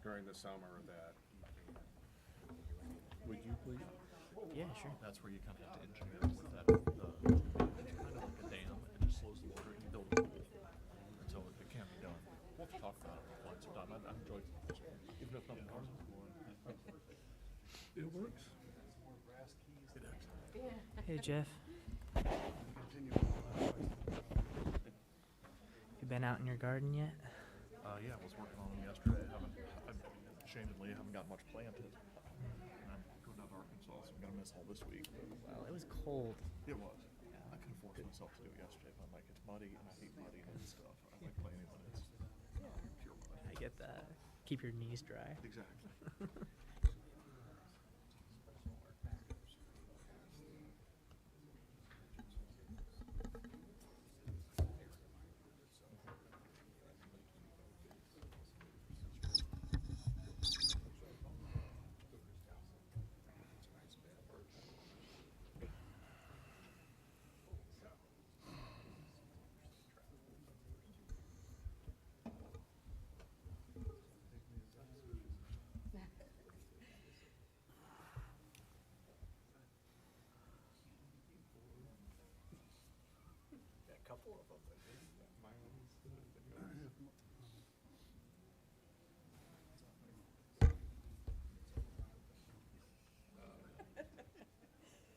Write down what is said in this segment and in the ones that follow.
during the summer that, would you please? Yeah, sure. That's where you kind of have to engineer with that. It's kind of like a dam. It just slows the water and you build a pool. And so it can be done. We'll have to talk about it once or time. I've enjoyed just, even if nothing else. It works. It is. Hey, Jeff. You been out in your garden yet? Yeah, I was working on them yesterday. Ashamedly, I haven't got much planted. And I'm going down to Arkansas, so I'm going to miss all this week. But Well, it was cold. it was. I could have forced myself to do it yesterday, but I'm like, it's muddy and I hate muddy and stuff. I like playing when it's pure mud. I get that. Keep your knees dry. Exactly. A couple of them, but maybe my one's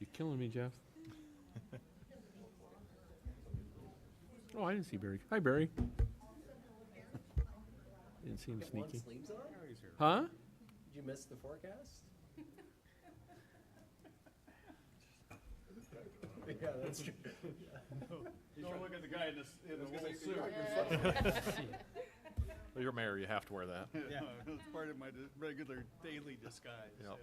You killing me, Jeff? Oh, I didn't see Barry. Hi, Barry. Didn't see him Got one sneaky. sleeves on? Huh? Did you miss the forecast? Yeah, that's true. Don't look at the guy in the whole suit. Well, you're mayor, you have to wear that. Yeah, it's part of my regular daily disguise. Yep.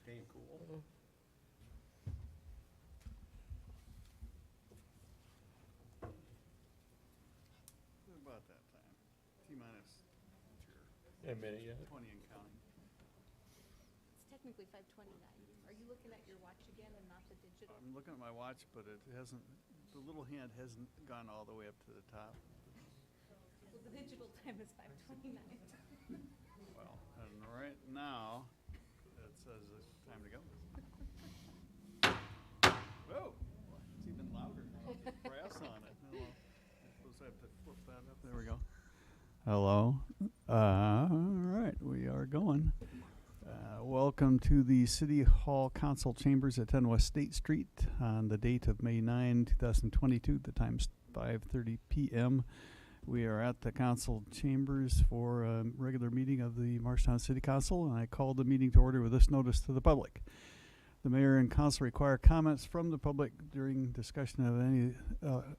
Staying cool. About that time. T-minus A minute yet? 20 and counting. It's technically 5:29. Are you looking at your watch again and not the digital? I'm looking at my watch, but it hasn't, the little hand hasn't gone all the way up to the top. Well, the digital time is 5:29. Well, and right now, it says it's time to go. Whoa, it's even louder now. The brass on it. Hello. I suppose I have to flip that up. There we go. Hello. All right, we are going. Welcome to the City Hall Council Chambers at 10 West State Street on the date of May 9, 2022. The time's 5:30 p.m. We are at the council chambers for a regular meeting of the Marshalltown City Council, and I call the meeting to order with this notice to the public. The mayor and council require comments from the public during discussion of any,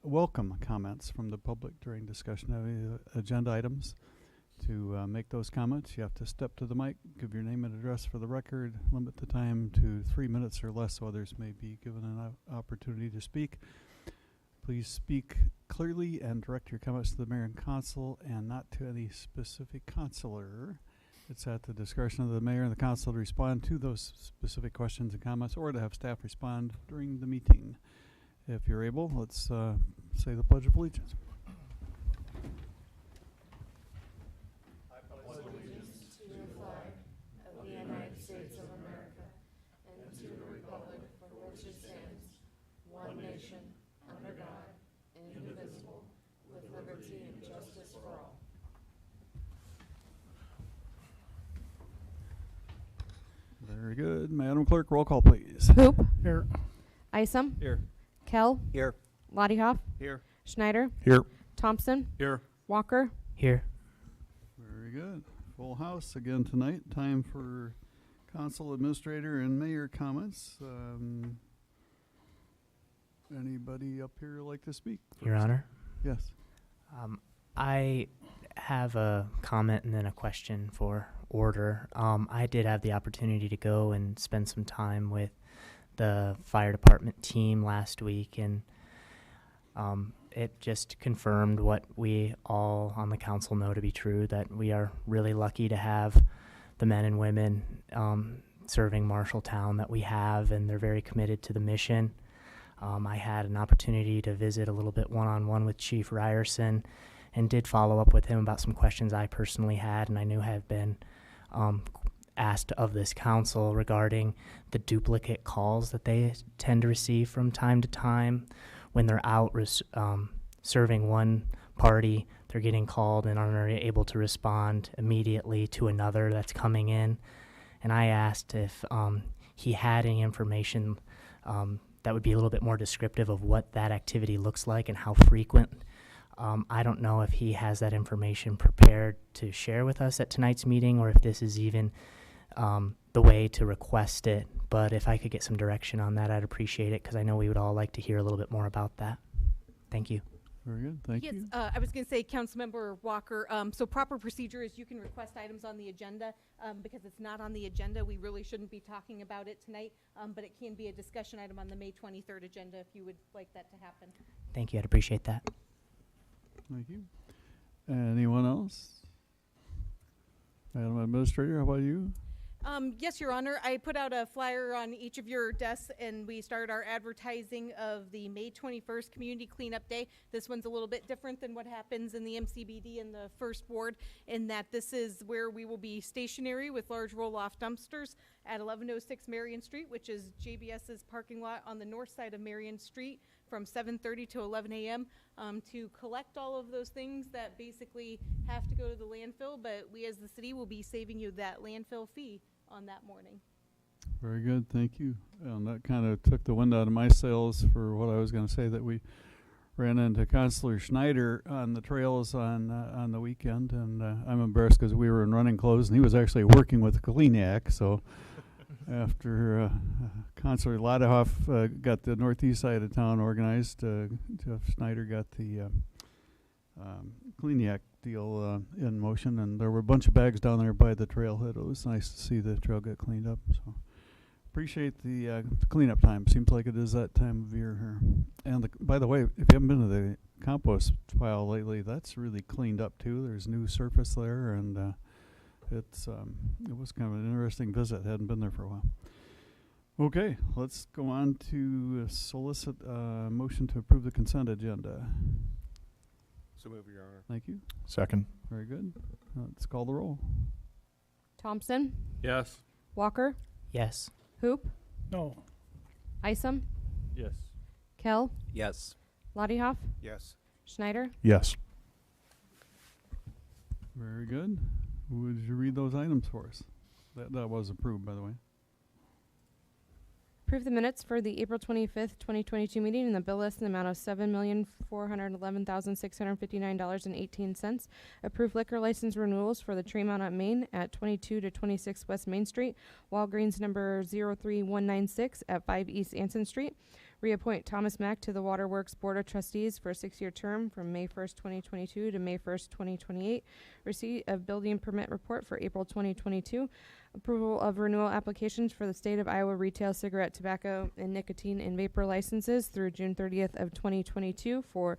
welcome comments from the public during discussion of any agenda items. To make those comments, you have to step to the mic, give your name and address for the record, limit the time to 3 minutes or less so others may be given an opportunity to speak. Please speak clearly and direct your comments to the mayor and council and not to any specific councilor. It's at the discretion of the mayor and the council to respond to those specific questions and comments or to have staff respond during the meeting. If you're able, let's say the Pledge of Allegiance. Very good. Madam Clerk, roll call, please. Hoop. Here. Isom. Here. Kell. Here. Lottie Here. Schneider. Here. Thompson. Here. Walker. Here. Very good. Full house again tonight. Time for council administrator and mayor comments. Anybody up here like to speak? Your Honor. Yes. I have a comment and then a question for order. I did have the opportunity to go and spend some time with the fire department team last week, and it just confirmed what we all on the council know to be true, that we are really lucky to have the men and women serving Marshalltown that we have, and they're very committed to the mission. I had an opportunity to visit a little bit one-on-one with Chief Ryerson and did follow up with him about some questions I personally had and I knew have been asked of this council regarding the duplicate calls that they tend to receive from time to time. When they're out serving one party, they're getting called and aren't able to respond immediately to another that's coming in. And I asked if he had any information that would be a little bit more descriptive of what that activity looks like and how frequent. I don't know if he has that information prepared to share with us at tonight's meeting or if this is even the way to request it. But if I could get some direction on that, I'd appreciate it because I know we would all like to hear a little bit more about that. Thank you. Very good. Thank Yes, you. I was going to say, Councilmember Walker, so proper procedure is you can request items on the agenda. Because it's not on the agenda, we really shouldn't be talking about it tonight, but it can be a discussion item on the May 23rd agenda if you would like that to happen. Thank you. I'd appreciate that. Thank you. Anyone else? Madam Administrator, how about you? Yes, Your Honor. I put out a flyer on each of your desks, and we started our advertising of the May 21st Community Cleanup Day. This one's a little bit different than what happens in the MCBD in the First Ward, in that this is where we will be stationary with large roll-off dumpsters at 1106 Marion Street, which is JBS's parking lot on the north side of Marion Street, from 7:30 to 11 a.m. To collect all of those things that basically have to go to the landfill, but we as the city will be saving you that landfill fee on that morning. Very good. Thank you. And that kind of took the wind out of my sails for what I was going to say, that we ran into Councilor Schneider on the trails on the weekend, and I'm embarrassed because we were in running clothes and he was actually working with Kleenex. So after Councilor Ladehoff got the northeast side of town organized, Jeff Schneider got the Kleenex deal in motion, and there were a bunch of bags down there by the trailhead. It was nice to see the trail get cleaned up. So appreciate the cleanup time. Seems like it is that time of year here. And by the way, if you haven't been to the compost pile lately, that's really cleaned up too. There's new surface there, and it was kind of an interesting visit. Hadn't been there for a while. Okay, let's go on to solicit a motion to approve the consent agenda. So move, Your Honor. Thank you. Second. Very good. Let's call the roll. Thompson, Yes. Walker, Yes. Hoop, No. Isom, Yes. Kell, Yes. Ladehoff, Yes. Schneider. Yes. Very good. Would you read those items for us? That was approved, by the way. Approve the minutes for the April 25th, 2022 meeting in the bill list in the amount of $7,411,659.18. Approve liquor license renewals for the Tremont on Main at 22 to 26 West Main Street, Walgreens number 03196 at 5 East Anson Street. Reappoint Thomas Mack to the Waterworks Board of Trustees for a 6-year term from May 1st, 2022 to May 1st, 2028. Receipt of building permit report for April 2022. Approval of renewal applications for the state of Iowa retail cigarette, tobacco, and nicotine and vapor licenses through June 30th of 2022 for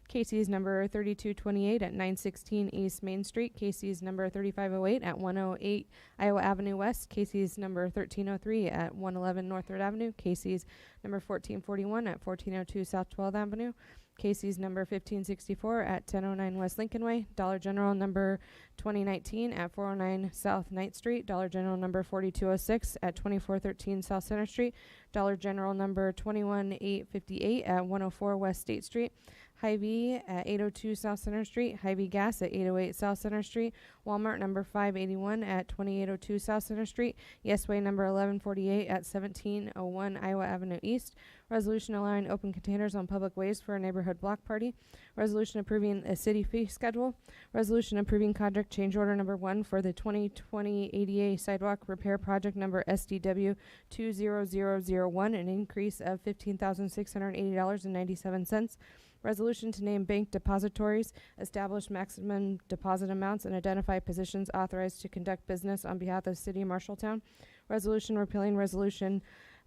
Casey's number 3228 at 916 East Main Street, Casey's number 3508 at 108 Iowa Avenue West, Casey's number 1303 at 111 North 3rd Avenue, Casey's number 1441 at 1402 South 12th Avenue, Casey's number 1564 at 1009 West Lincoln Way, Dollar General number 2019 at 409 South 9th Street, Dollar General number 4206 at 2413 South Center Street, Dollar General number 21858 at 104 West State Street, Hy-Vee at 802 South Center Street, Hy-Vee Gas at 808 South Center Street, Walmart number 581 at 2802 South Center Street, Yesway number 1148 at 1701 Iowa Avenue East, resolution allowing open containers on public ways for a neighborhood block party, resolution approving a city fee schedule, resolution approving contract change order number 1 for the 2020 ADA sidewalk repair project number SDW 20001, an increase of $15,680.97. Resolution to name bank depositories, establish maximum deposit amounts, and identify positions authorized to conduct business on behalf of the City of Marshalltown. Resolution repealing Resolution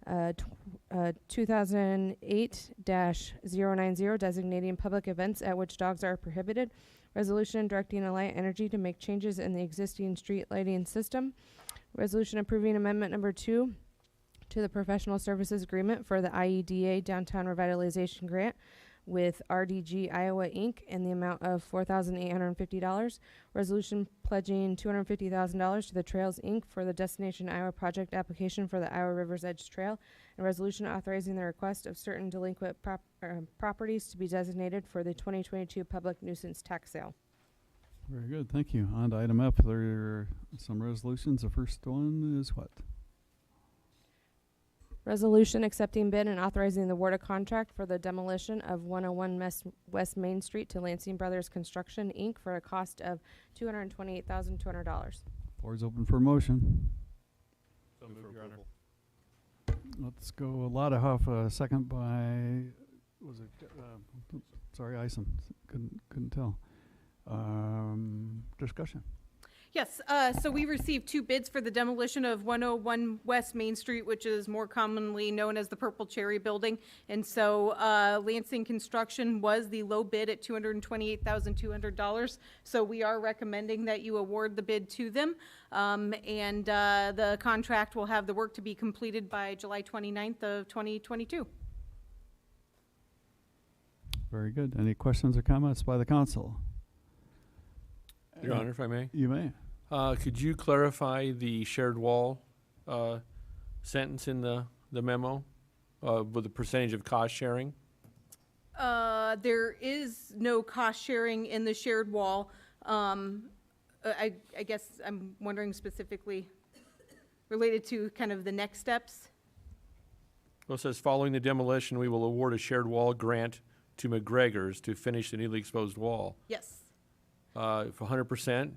2008-090, designating public events at which dogs are prohibited. Resolution directing Alliant Energy to make changes in the existing street lighting system. Resolution approving amendment number 2 to the professional services agreement for the IEDA Downtown Revitalization Grant with RDG Iowa Inc. in the amount of $4,850. Resolution pledging $250,000 to the Trails Inc. for the Destination Iowa project application for the Iowa River's Edge Trail, and resolution authorizing the request of certain delinquent properties to be designated for the 2022 public nuisance tax sale. Very good, thank you. On to item F, there are some resolutions. The first one is what? Resolution accepting bid and authorizing the award of contract for the demolition of 101 West Main Street to Lansing Brothers Construction, Inc. for a cost of $228,200. Floor is open for motion. So moved, Your Honor. Let's go Lottahoff, second by, was it, sorry, Isom. Couldn't tell. Discussion. Yes, so we received 2 bids for the demolition of 101 West Main Street, which is more commonly known as the Purple Cherry Building. And so Lansing Construction was the low bid at $228,200. So we are recommending that you award the bid to them. And the contract will have the work to be completed by July 29th of 2022. Very good. Any questions or comments by the council? Your Honor, if I may. You may. Could you clarify the shared wall sentence in the memo with the percentage of cost sharing? There is no cost sharing in the shared wall. I guess I'm wondering specifically related to kind of the next steps. Well, it says, following the demolition, we will award a shared wall grant to McGregor's to finish the newly exposed wall. Yes. For 100%?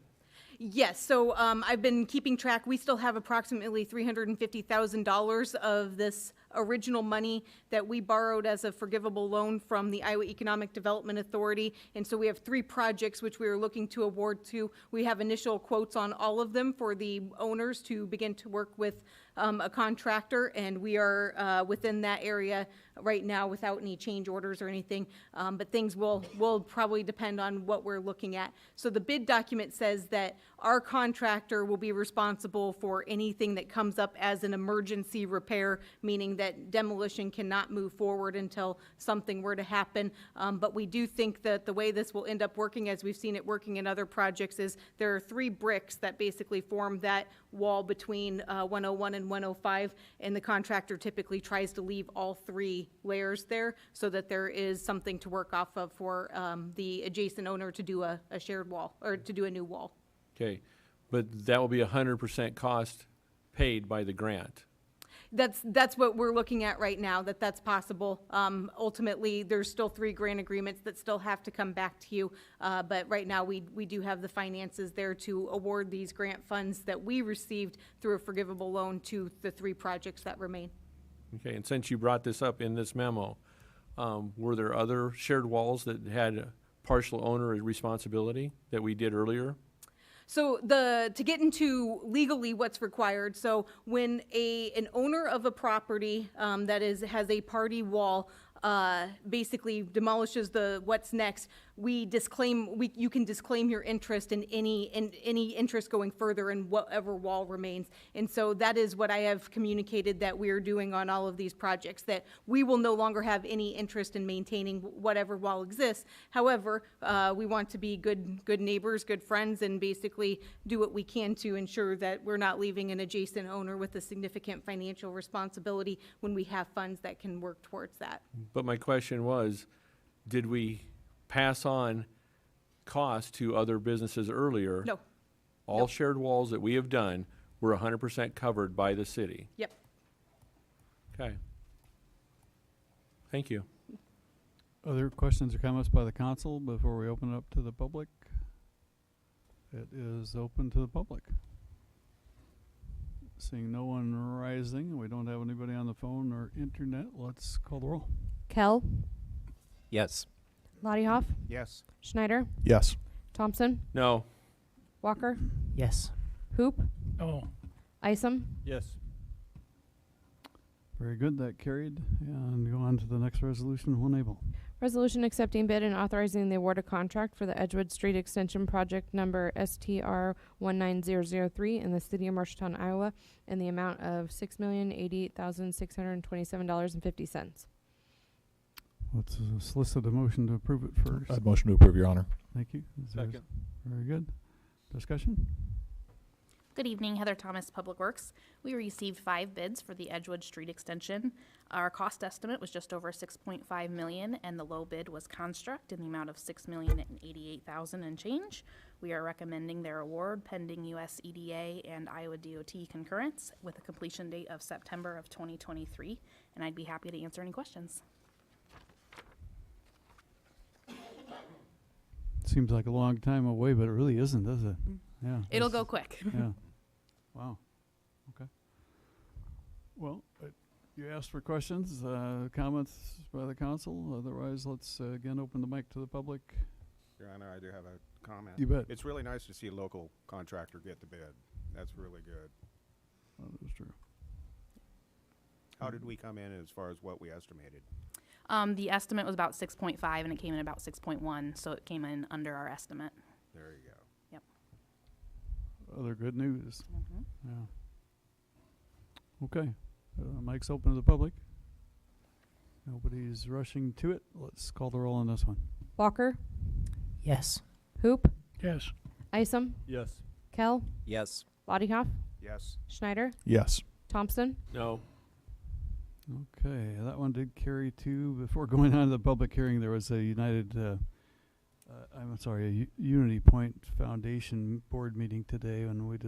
Yes, so I've been keeping track. We still have approximately $350,000 of this original money that we borrowed as a forgivable loan from the Iowa Economic Development Authority. And so we have 3 projects which we are looking to award to. We have initial quotes on all of them for the owners to begin to work with a contractor, and we are within that area right now without any change orders or anything, but things will probably depend on what we're looking at. So the bid document says that our contractor will be responsible for anything that comes up as an emergency repair, meaning that demolition cannot move forward until something were to happen. But we do think that the way this will end up working, as we've seen it working in other projects, is there are 3 bricks that basically form that wall between 101 and 105, and the contractor typically tries to leave all 3 layers there so that there is something to work off of for the adjacent owner to do a shared wall, or to do a new wall. Okay, but that will be 100% cost paid by the grant. That's what we're looking at right now, that's possible. Ultimately, there's still 3 grant agreements that still have to come back to you. But right now, we do have the finances there to award these grant funds that we received through a forgivable loan to the 3 projects that remain. Okay, and since you brought this up in this memo, were there other shared walls that had partial owner responsibility that we did earlier? So to get into legally what's required, so when an owner of a property that has a party wall basically demolishes what's next, you can disclaim your interest in any interest going further in whatever wall remains. And so that is what I have communicated that we are doing on all of these projects, that we will no longer have any interest in maintaining whatever wall exists. However, we want to be good neighbors, good friends, and basically do what we can to ensure that we're not leaving an adjacent owner with a significant financial responsibility when we have funds that can work towards that. But my question was, did we pass on costs to other businesses earlier? No. All Nope. shared walls that we have done were 100% covered by the city? Yep. Okay. Thank you. Other questions or comments by the council before we open it up to the public? It is open to the public. Seeing no one rising, we don't have anybody on the phone or internet, let's call the roll. Kell, Yes. Lottiehoff, Yes. Schneider, Yes. Thompson, No. Walker, Yes. Hoop, Oh. Isom, Yes. Very good, that carried. And go on to the next resolution when able. Resolution accepting bid and authorizing the award of contract for the Edgewood Street Extension Project number STR 19003 in the city of Marshalltown, Iowa, in the amount of $6,088,627.50. Let's solicit a motion to approve it first. I'd motion to approve, Your Honor. Thank you. Is there- Second. Very good. Discussion? Good evening, Heather Thomas, Public Works. We received 5 bids for the Edgewood Street extension. Our cost estimate was just over $6.5 million, and the low bid was Construct in the amount of $6,088,000 and change. We are recommending their award pending US EDA and Iowa DOT concurrence with a completion date of September of 2023, and I'd be happy to answer any questions. Seems like a long time away, but it really isn't, does it? Yeah. It'll that's- go quick. Yeah. Wow. Okay. Well, you asked for questions, comments by the council. Otherwise, let's again open the mic to the public. Your Honor, I do have a comment. You bet. It's really nice to see a local contractor get the bid. That's really good. That is true. How did we come in as far as what we estimated? The estimate was about 6.5, and it came in about 6.1, so it came in under our estimate. There you go. Other good news. Mhm. Yeah. Okay. Mic's open to the public. Nobody's rushing to it. Let's call the roll on this one. Walker, Yes. Hoop, Yes. Isom, Yes. Kell, Yes. Bodyhoff, Yes. Schneider, Yes. Thompson. No. Okay, that one did carry 2. Before going on to the public hearing, there was a Unity Point Foundation board meeting today, and we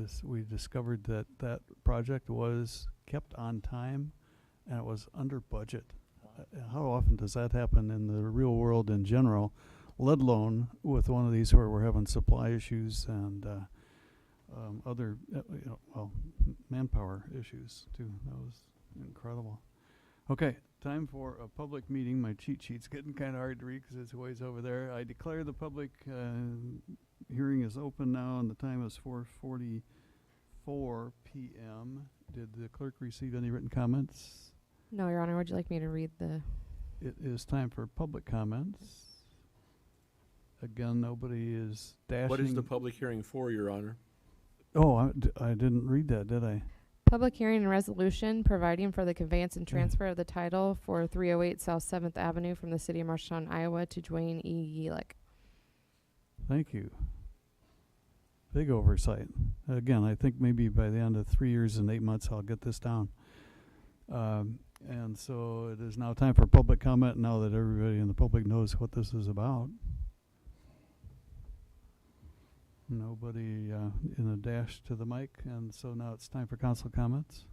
discovered that that project was kept on time, and it was under budget. How often does that happen in the real world in general, let alone with one of these where we're having supply issues and other, manpower issues too? That was incredible. Okay, time for a public meeting. My cheat sheet's getting kind of hard to read because it's ways over there. I declare the public hearing is open now, and the time is 4:44 p.m. Did the clerk receive any written comments? No, Your Honor. Would you like me to read the? It is time for public comments. Again, nobody is dashing. What is the public hearing for, Your Honor? Oh, I didn't read that, did I? Public hearing and resolution providing for the conveyance and transfer of the title for 308 South 7th Avenue from the city of Marshalltown, Iowa to Dwayne E. Yelich. Thank you. Big oversight. Again, I think maybe by the end of 3 years and 8 months, I'll get this down. And so it is now time for public comment now that everybody in the public knows what this is about. Nobody in a dash to the mic, and so now it's time for council comments.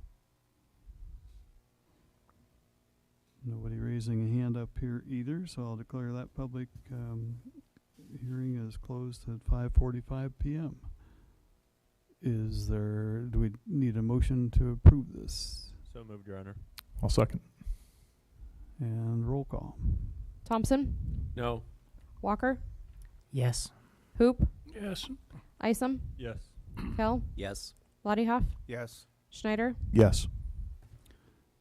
Nobody raising a hand up here either, so I'll declare that public hearing is closed at 5:45 p.m. Do we need a motion to approve this? So moved, Your Honor. I'll second. And roll call. Thompson, No. Walker, Yes. Hoop, Yes. Isom, Yes. Kell, Yes. Bodyhoff, Yes. Schneider. Yes.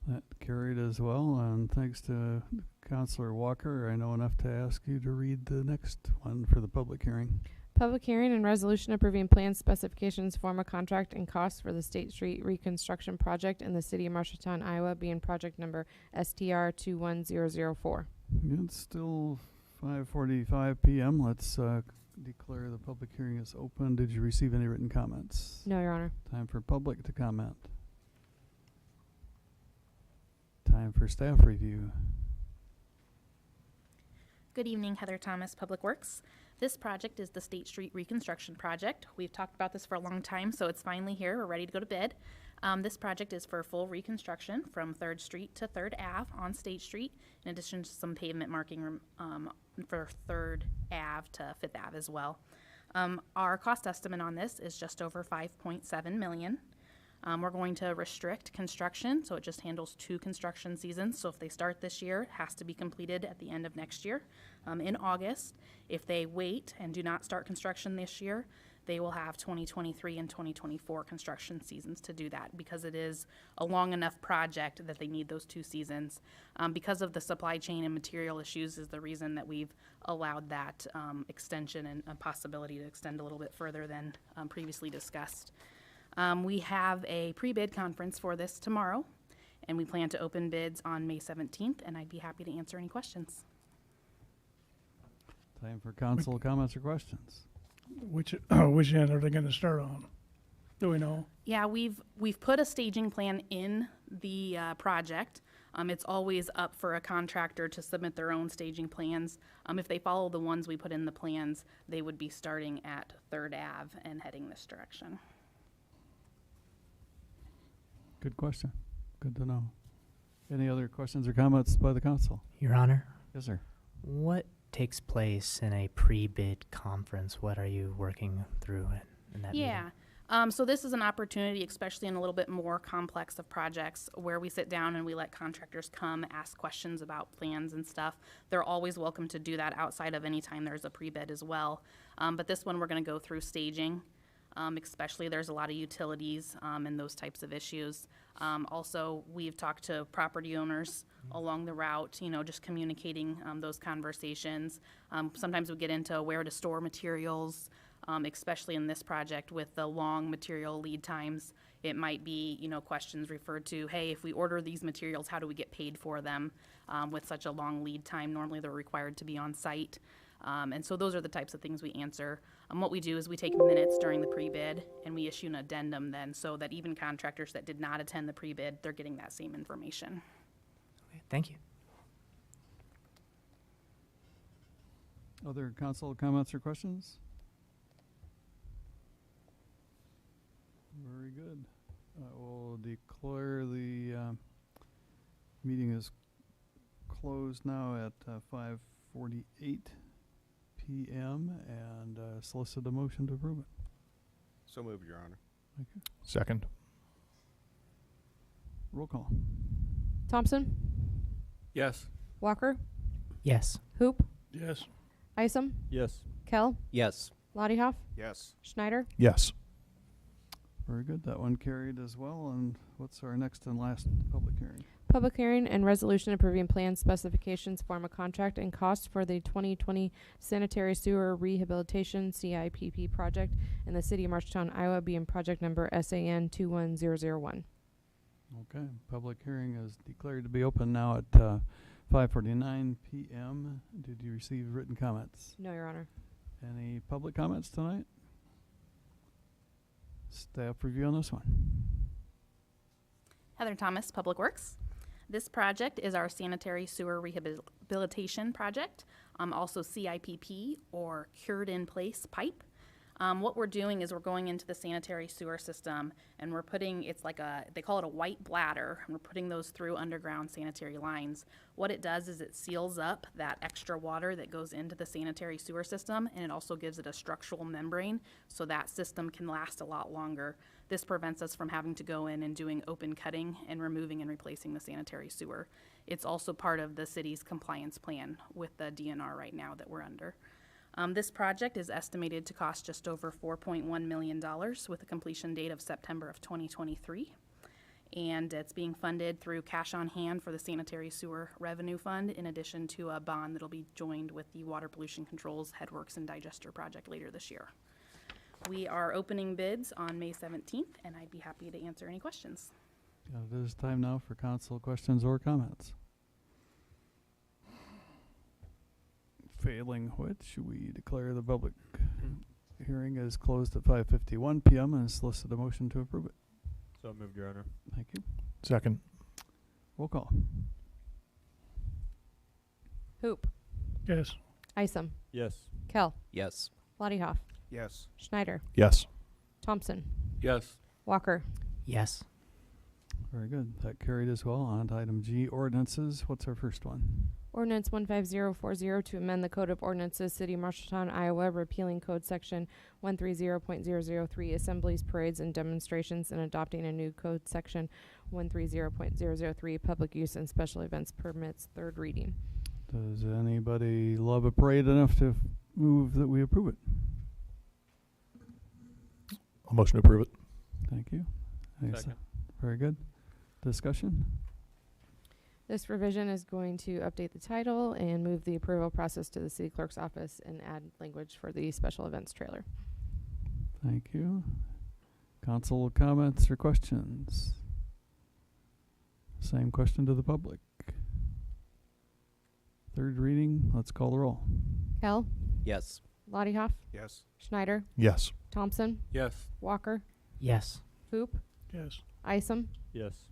That carried as well, and thanks to Councilor Walker, I know enough to ask you to read the next one for the public hearing. Public hearing and resolution approving plans, specifications, form of contract, and costs for the State Street Reconstruction Project in the city of Marshalltown, Iowa, being project number STR 21004. It's still 5:45 p.m. Let's declare the public hearing is open. Did you receive any written comments? No, Your Honor. Time for public to comment. Time for staff review. Good evening, Heather Thomas, Public Works. This project is the State Street Reconstruction Project. We've talked about this for a long time, so it's finally here. We're ready to go to bid. This project is for full reconstruction from 3rd Street to 3rd Ave on State Street, in addition to some pavement marking for 3rd Ave to 5th Ave as well. Our cost estimate on this is just over $5.7 million. We're going to restrict construction, so it just handles 2 construction seasons. So if they start this year, it has to be completed at the end of next year in August. If they wait and do not start construction this year, they will have 2023 and 2024 construction seasons to do that because it is a long enough project that they need those 2 seasons. Because of the supply chain and material issues is the reason that we've allowed that extension and a possibility to extend a little bit further than previously discussed. We have a pre-bid conference for this tomorrow, and we plan to open bids on May 17th, and I'd be happy to answer any questions. Time for council comments or questions. Which end are they gonna start on? Do we know? Yeah, we've put a staging plan in the project. It's always up for a contractor to submit their own staging plans. If they follow the ones we put in the plans, they would be starting at 3rd Ave and heading this direction. Good question. Good to know. Any other questions or comments by the council? Your Honor, Yes, sir. what takes place in a pre-bid conference? What are you working through in that meeting? Yeah. So this is an opportunity, especially in a little bit more complex of projects, where we sit down and we let contractors come ask questions about plans and stuff. They're always welcome to do that outside of any time there's a pre-bid as well. But this one, we're going to go through staging. Especially there's a lot of utilities and those types of issues. Also, we've talked to property owners along the route, you know, just communicating those conversations. Sometimes we get into where to store materials, especially in this project with the long material lead times. It might be, you know, questions referred to, hey, if we order these materials, how do we get paid for them with such a long lead time? Normally they're required to be on site. And so those are the types of things we answer. What we do is we take minutes during the pre-bid and we issue an addendum then so that even contractors that did not attend the pre-bid, they're getting that same information. Okay, thank you. Other council comments or questions? Very good. I will declare the meeting is closed now at 5:48 p.m. and solicit a motion to approve it. So moved, Your Honor. Thank you. Second. Roll call. Thompson, Yes. Walker, Yes. Hoop, Yes. Isom, Yes. Kell, Yes. Lottiehoff, Yes. Schneider. Yes. Very good. That one carried as well. And what's our next and last public hearing? Public hearing and resolution approving plans, specifications, form of contract, and cost for the 2020 sanitary sewer rehabilitation CIPP project in the city of Marshalltown, Iowa, being project number SAN 21001. Okay. Public hearing is declared to be open now at 5:49 p.m. Did you receive written comments? No, Your Honor. Any public comments tonight? Staff review on this one. Heather Thomas, Public Works. This project is our sanitary sewer rehabilitation project, also CIPP or cured in place pipe. What we're doing is we're going into the sanitary sewer system and we're putting, it's like they call it a white bladder, and we're putting those through underground sanitary lines. What it does is it seals up that extra water that goes into the sanitary sewer system, and it also gives it a structural membrane so that system can last a lot longer. This prevents us from having to go in and doing open cutting and removing and replacing the sanitary sewer. It's also part of the city's compliance plan with the DNR right now that we're under. This project is estimated to cost just over $4.1 million with a completion date of September of 2023. And it's being funded through cash on hand for the Sanitary Sewer Revenue Fund, in addition to a bond that'll be joined with the Water Pollution Controls Headworks and Digester project later this year. We are opening bids on May 17th, and I'd be happy to answer any questions. It is time now for council questions or comments. Failing which, we declare the public hearing is closed at 5:51 p.m. and solicit a motion to approve it. So moved, Your Honor. Thank you. Second. Roll call. Hoop, Yes. Isom, Yes. Kell, Yes. Lottiehoff, Yes. Schneider, Yes. Thompson, Yes. Walker. Yes. Very good. That carried as well. On to item G, ordinances. What's our first one? Ordinance 15040 to amend the Code of Ordinances, City of Marshalltown, Iowa, repealing Code Section 130.003, Assemblies, Parades, and Demonstrations, and adopting a new Code Section 130.003, Public Use and Special Events Permits, third reading. Does anybody love a parade enough to move that we approve it? I'll motion to approve it. Thank you. Any se- Second. Very good. Discussion? This revision is going to update the title and move the approval process to the city clerk's office and add language for the special events trailer. Thank you. Council comments or questions? Same question to the public. Third reading, let's call the roll. Kell, Yes. Lottie Hoff, Yes. Schneider, Yes. Thompson, Yes. Walker, Yes. Hoop, Yes. Isom. Yes.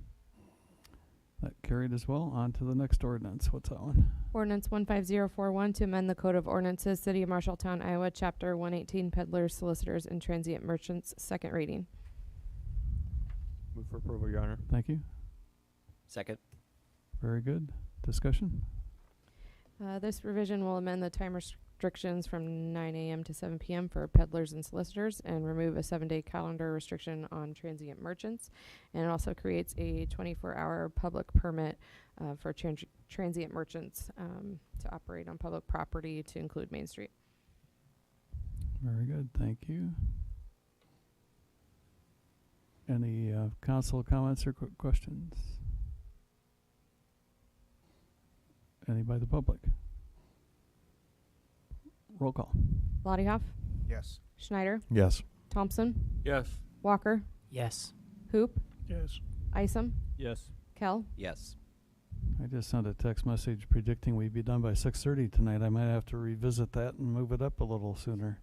That carried as well. On to the next ordinance. What's that one? Ordinance 15041 to amend the Code of Ordinances, City of Marshalltown, Iowa, Chapter 118, Peddlers, Solicitors, and Transient Merchants, second reading. Move for approval, Your Honor. Thank you. Second. Very good. Discussion? This revision will amend the time restrictions from 9 a.m. to 7 p.m. for peddlers and solicitors and remove a 7-day calendar restriction on transient merchants. And it also creates a 24-hour public permit for transient merchants to operate on public property to include Main Street. Very good. Thank you. Any council comments or questions? Any by the public? Roll call. Lottie Hoff, Yes. Schneider, Yes. Thompson, Yes. Walker, Yes. Hoop, Yes. Isom, Yes. Kell. Yes. I just sent a text message predicting we'd be done by 6:30 tonight. I might have to revisit that and move it up a little sooner.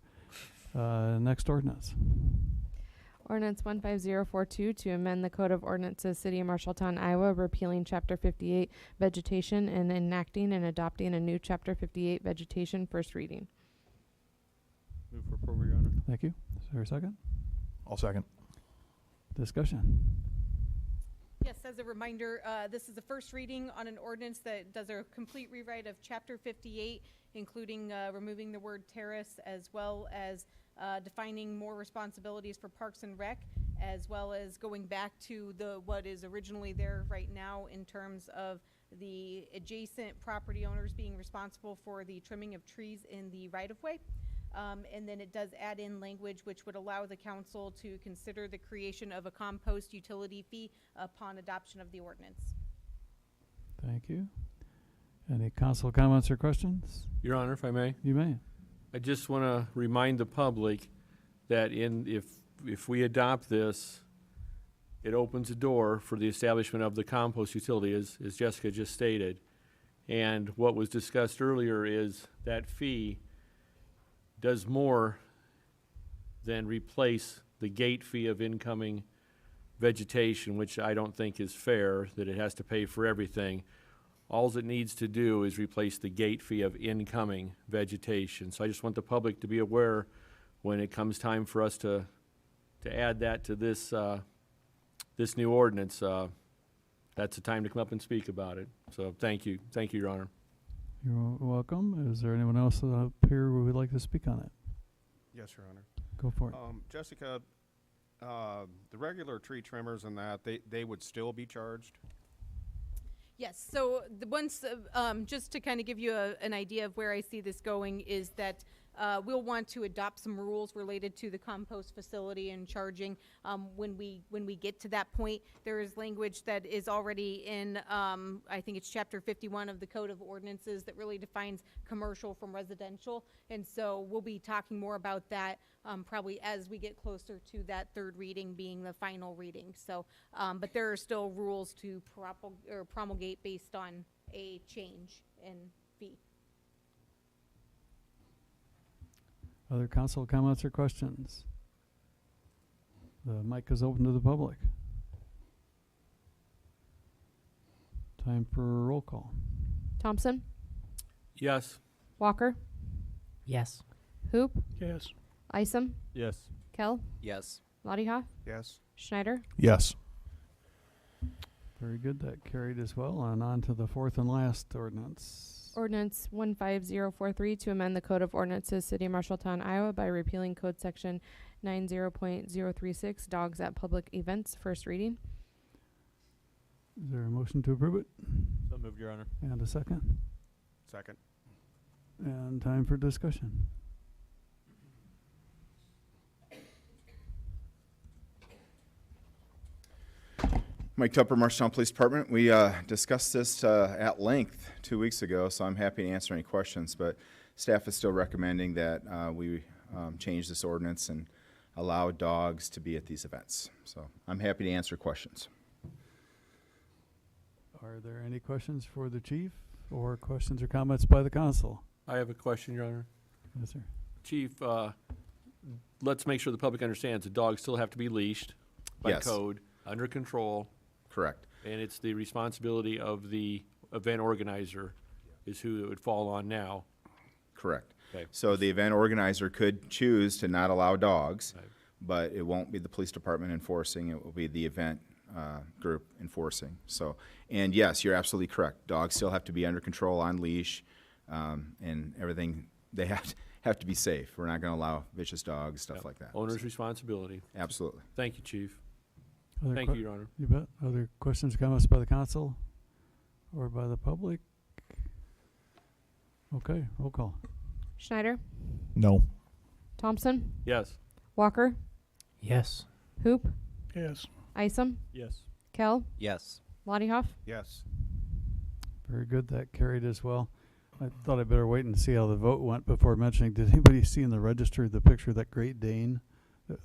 Next ordinance. Ordinance 15042 to amend the Code of Ordinances, City of Marshalltown, Iowa, repealing Chapter 58 Vegetation and enacting and adopting a new Chapter 58 Vegetation, first reading. Move for approval, Your Honor. Thank you. Is there a second? I'll second. Discussion. Yes, as a reminder, this is the first reading on an ordinance that does a complete rewrite of Chapter 58, including removing the word terrace, as well as defining more responsibilities for Parks and Rec, as well as going back to what is originally there right now in terms of the adjacent property owners being responsible for the trimming of trees in the right-of-way. And then it does add in language which would allow the council to consider the creation of a compost utility fee upon adoption of the ordinance. Thank you. Any council comments or questions? Your Honor, if I may. You may. I just want to remind the public that if we adopt this, it opens a door for the establishment of the compost utility, as Jessica just stated. And what was discussed earlier is that fee does more than replace the gate fee of incoming vegetation, which I don't think is fair, that it has to pay for everything. All it needs to do is replace the gate fee of incoming vegetation. So I just want the public to be aware when it comes time for us to add that to this this new ordinance. That's the time to come up and speak about it. So thank you, Your Honor. You're welcome. Is there anyone else up here who would like to speak on it? Yes, Your Honor. Go for it. Jessica, the regular tree trimmers and that, they would still be charged? Yes, so just to kind of give you an idea of where I see this going is that we'll want to adopt some rules related to the compost facility and charging when we get to that point. There is language that is already in, I think it's Chapter 51 of the Code of Ordinances that really defines commercial from residential. And so we'll be talking more about that probably as we get closer to that third reading being the final reading. So, but there are still rules to promulgate based on a change in fee. Other council comments or questions? The mic is open to the public. Time for a roll call. Thompson, Yes. Walker, Yes. Hoop, Yes. Isom, Yes. Kell, Yes. Lottie Hoff, Yes. Schneider. Yes. Very good. That carried as well. And on to the fourth and last ordinance. Ordinance 15043 to amend the Code of Ordinances, City of Marshalltown, Iowa by repealing Code Section 90.036, dogs at public events, first reading. Is there a motion to approve it? So moved, Your Honor. And a second? Second. And time for discussion. Mike Tupper, Marshalltown Police Department. We discussed this at length 2 weeks ago, so I'm happy to answer any questions, but staff is still recommending that we change this ordinance and allow dogs to be at these events. So I'm happy to answer questions. Are there any questions for the chief or questions or comments by the council? I have a question, Your Honor. Yes, sir. Chief, let's make sure the public understands the dogs still have to be leashed by Yes. code, under control, Correct. and it's the responsibility of the event organizer is who it would fall on now. Correct. Okay. So the event organizer could choose to not allow dogs, Right. but it won't be the police department enforcing. It will be the event group enforcing. So, and yes, you're absolutely correct. Dogs still have to be under control, on leash, and everything. They have to be safe. We're not going to allow vicious dogs, stuff Yep. like that. Owner's responsibility. Absolutely. Thank you, Chief. Other Thank you, Your Honor. You bet. Other questions or comments by the council or by the public? Okay, roll call. Schneider, No. Thompson, Yes. Walker, Yes. Hoop, Yes. Isom, Yes. Kell, Yes. Lottiehoff. Yes. Very good. That carried as well. I thought I'd better wait and see how the vote went before mentioning. Did anybody see in the register the picture of that Great Dane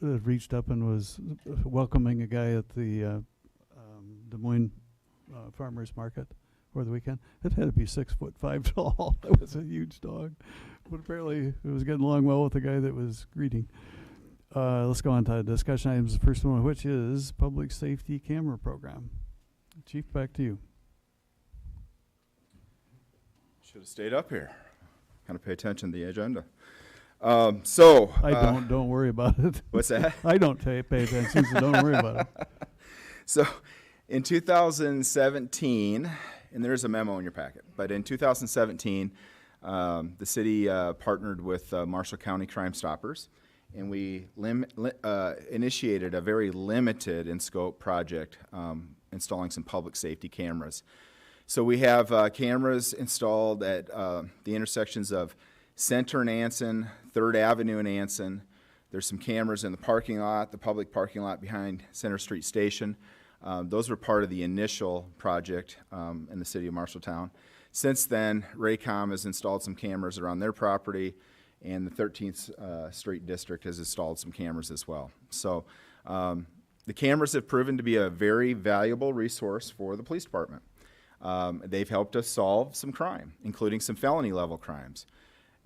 that reached up and was welcoming a guy at the Des Moines Farmers Market over the weekend? It had to be 6'5" tall. It was a huge dog. But apparently it was getting along well with the guy that was greeting. Let's go on to discussion items. The first one of which is public safety camera program. Chief, back to you. Should have stayed up here. Kind of pay attention to the agenda. Don't worry about it. What's that? I don't pay attention, so don't worry about it. So in 2017, and there's a memo in your packet, but in 2017, the city partnered with Marshall County Crime Stoppers, and we initiated a very limited in scope project installing some public safety cameras. So we have cameras installed at the intersections of Center and Anson, 3rd Avenue and Anson. There's some cameras in the parking lot, the public parking lot behind Center Street Station. Those were part of the initial project in the city of Marshalltown. Since then, Raycom has installed some cameras around their property, and the 13th Street District has installed some cameras as well. So the cameras have proven to be a very valuable resource for the police department. They've helped us solve some crime, including some felony level crimes.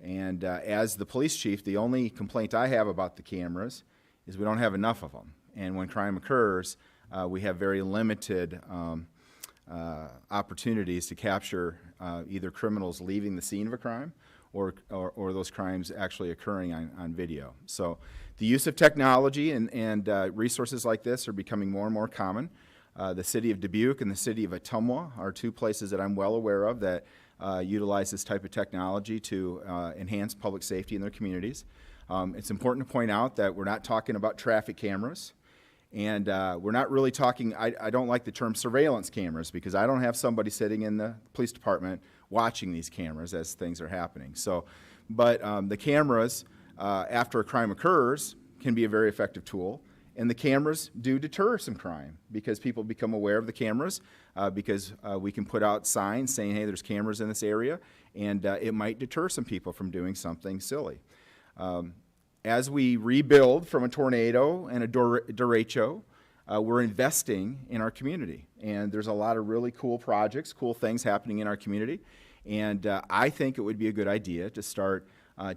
And as the police chief, the only complaint I have about the cameras is we don't have enough of them. And when crime occurs, we have very limited opportunities to capture either criminals leaving the scene of a crime or those crimes actually occurring on video. So the use of technology and resources like this are becoming more and more common. The city of Dubuque and the city of Ottumwa are two places that I'm well aware of that utilize this type of technology to enhance public safety in their communities. It's important to point out that we're not talking about traffic cameras, and we're not really talking, I don't like the term surveillance cameras because I don't have somebody sitting in the police department watching these cameras as things are happening. So, but the cameras, after a crime occurs, can be a very effective tool. And the cameras do deter some crime because people become aware of the cameras because we can put out signs saying, hey, there's cameras in this area, and it might deter some people from doing something silly. As we rebuild from a tornado and a derecho, we're investing in our community. And there's a lot of really cool projects, cool things happening in our community. And I think it would be a good idea to start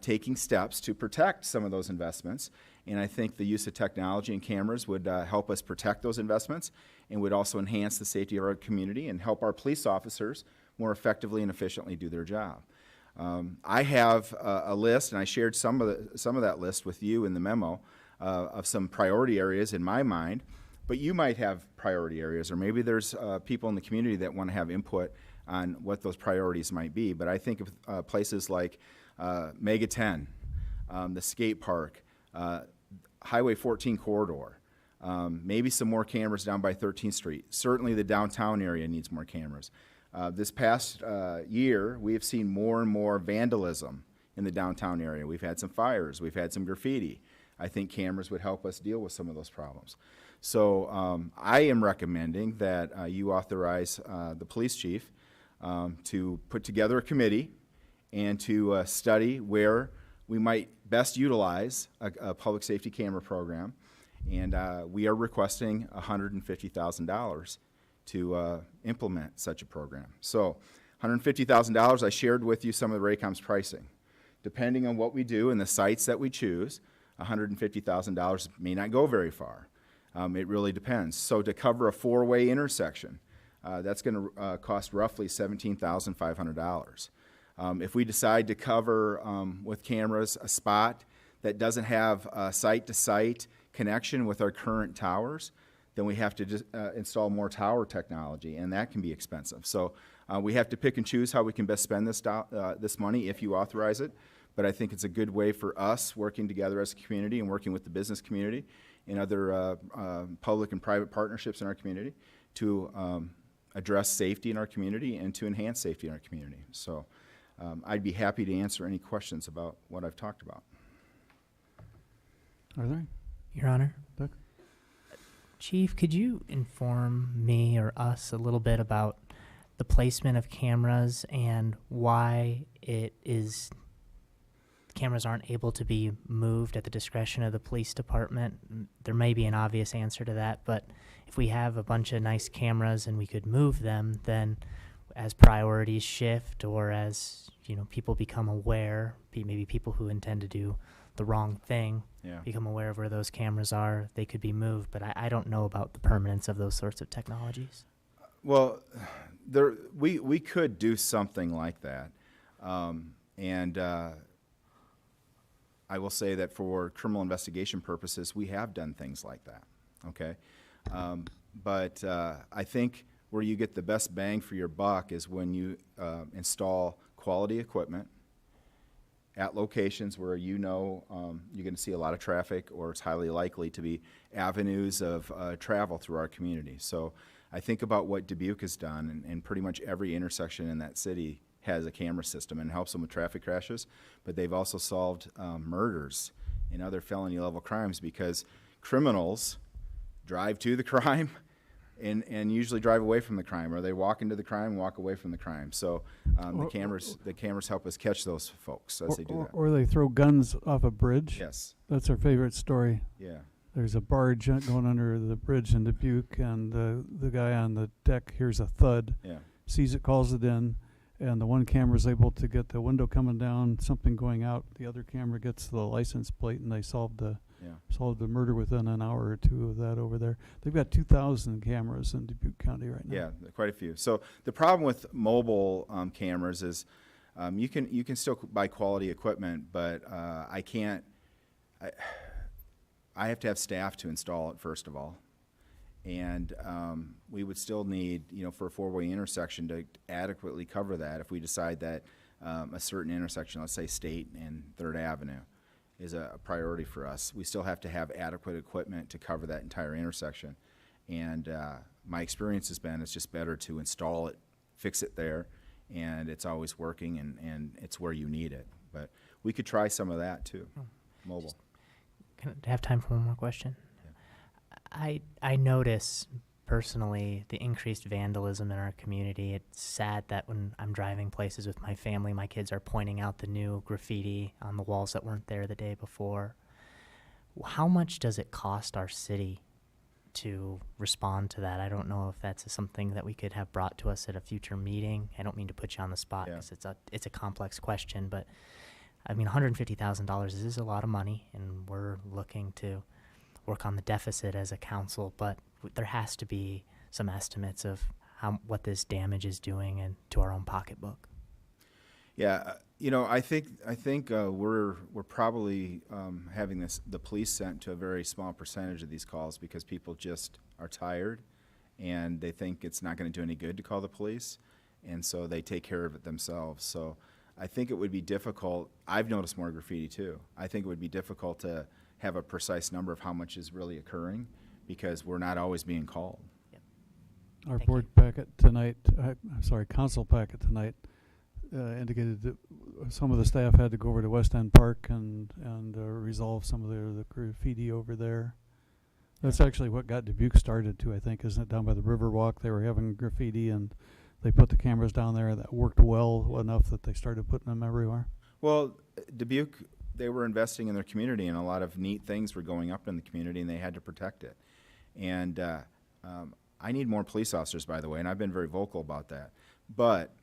taking steps to protect some of those investments. And I think the use of technology and cameras would help us protect those investments and would also enhance the safety of our community and help our police officers more effectively and efficiently do their job. I have a list, and I shared some of that list with you in the memo of some priority areas in my mind, but you might have priority areas, or maybe there's people in the community that want to have input on what those priorities might be. But I think of places like Mega 10, the skate park, Highway 14 corridor, maybe some more cameras down by 13th Street. Certainly the downtown area needs more cameras. This past year, we have seen more and more vandalism in the downtown area. We've had some fires, we've had some graffiti. I think cameras would help us deal with some of those problems. So I am recommending that you authorize the police chief to put together a committee and to study where we might best utilize a public safety camera program. And we are requesting $150,000 to implement such a program. So $150,000, I shared with you some of the Raycom's pricing. Depending on what we do and the sites that we choose, $150,000 may not go very far. It really depends. So to cover a four-way intersection, that's going to cost roughly $17,500. If we decide to cover with cameras a spot that doesn't have a site-to-site connection with our current towers, then we have to just install more tower technology, and that can be expensive. So we have to pick and choose how we can best spend this money if you authorize it. But I think it's a good way for us working together as a community and working with the business community and other public and private partnerships in our community to address safety in our community and to enhance safety in our community. So I'd be happy to answer any questions about what I've talked about. Are there? Your Honor. Doug? Chief, could you inform me or us a little bit about the placement of cameras and why cameras aren't able to be moved at the discretion of the police department? There may be an obvious answer to that, but if we have a bunch of nice cameras and we could move them, then as priorities shift or as people become aware, maybe people who intend to do the wrong thing become aware of where those cameras are, they could be moved. But I don't know about the permanence of those sorts of technologies. Well, we could do something like that. And I will say that for criminal investigation purposes, we have done things like that, okay? But I think where you get the best bang for your buck is when you install quality equipment at locations where you're going to see a lot of traffic or it's highly likely to be avenues of travel through our community. So I think about what Dubuque has done, and pretty much every intersection in that city has a camera system and helps them with traffic crashes, but they've also solved murders and other felony level crimes because criminals drive to the crime and usually drive away from the crime, or they walk into the crime and walk away from the crime. So the cameras help us catch those folks as they do that. Or they throw guns off a bridge. Yes. That's our favorite story. Yeah. There's a barge going under the bridge in Dubuque, and the guy on the deck hears a thud, sees it, calls it in, and the one camera is able to get the window coming down, something going out. The other camera gets the license plate, and they solved the murder within an hour or two of that over there. They've got 2,000 cameras in Dubuque County right now. Yeah, quite a few. So the problem with mobile cameras is you can still buy quality equipment, but I have to have staff to install it, first of all. And we would still need, for a four-way intersection to adequately cover that if we decide that a certain intersection, let's say State and 3rd Avenue, is a priority for us. We still have to have adequate equipment to cover that entire intersection. And my experience has been it's just better to install it, fix it there, and it's always working, and it's where you need it. But we could try some of that too, mobile. Can I have time for one more question? Yeah. I notice personally the increased vandalism in our community. It's sad that when I'm driving places with my family, my kids are pointing out the new graffiti on the walls that weren't there the day before. How much does it cost our city to respond to that? I don't know if that's something that we could have brought to us at a future meeting. I don't mean to put you on the spot because it's a complex question, but I mean, $150,000 is a lot of money, and we're looking to work on the deficit as a council, but there has to be some estimates of what this damage is doing and to our own pocketbook. Yeah, I think we're probably having the police sent to a very small percentage of these calls because people just are tired and they think it's not going to do any good to call the police, and so they take care of it themselves. So I think it would be difficult. I've noticed more graffiti too. I think it would be difficult to have a precise number of how much is really occurring because we're not always being called. Our board packet tonight, council packet tonight, indicated that some of the staff had to go over to West End Park and resolve some of the graffiti over there. That's actually what got Dubuque started too, I think, isn't it? Down by the Riverwalk, they were having graffiti and they put the cameras down there, and that worked well enough that they started putting them everywhere. Well, Dubuque, they were investing in their community, and a lot of neat things were going up in the community, and they had to protect it. And I need more police officers, by the way, and I've been very vocal about that. But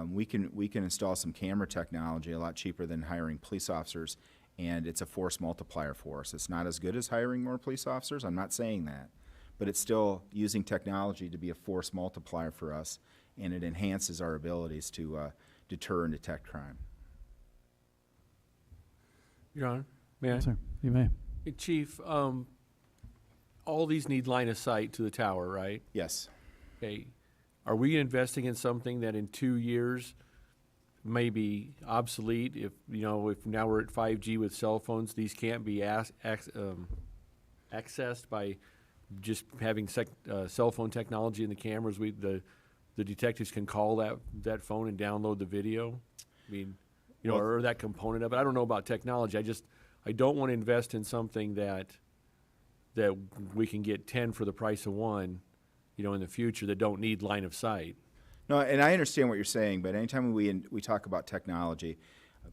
we can install some camera technology a lot cheaper than hiring police officers, and it's a force multiplier for us. It's not as good as hiring more police officers. I'm not saying that, but it's still using technology to be a force multiplier for us, and it enhances our abilities to deter and detect crime. Your Honor, may I? Sir, you may. Hey, Chief, all these need line of sight to the tower, right? Yes. Okay. Are we investing in something that in 2 years may be obsolete? If now we're at 5G with cell phones, these can't be accessed by just having cell phone technology in the cameras. The detectives can call that phone and download the video. I mean, or that component of it. I don't know about technology. I don't want to invest in something that we can get 10 for the price of one, in the future, that don't need line of sight. No, and I understand what you're saying, but anytime we talk about technology,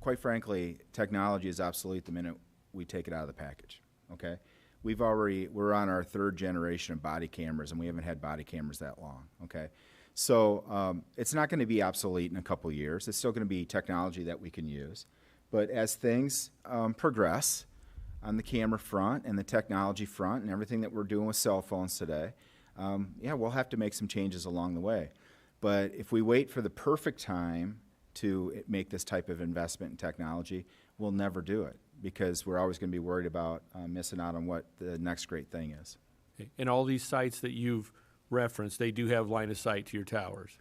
quite frankly, technology is obsolete the minute we take it out of the package. Okay, we're on our 3rd generation of body cameras, and we haven't had body cameras that long. Okay, so it's not going to be obsolete in a couple years. It's still going to be technology that we can use, but as things progress on the camera front and the technology front and everything that we're doing with cell phones today, we'll have to make some changes along the way. But if we wait for the perfect time to make this type of investment in technology, we'll never do it, because we're always going to be worried about missing out on what the next great thing is. Okay. And all these sites that you've referenced, they do have line of sight to your towers?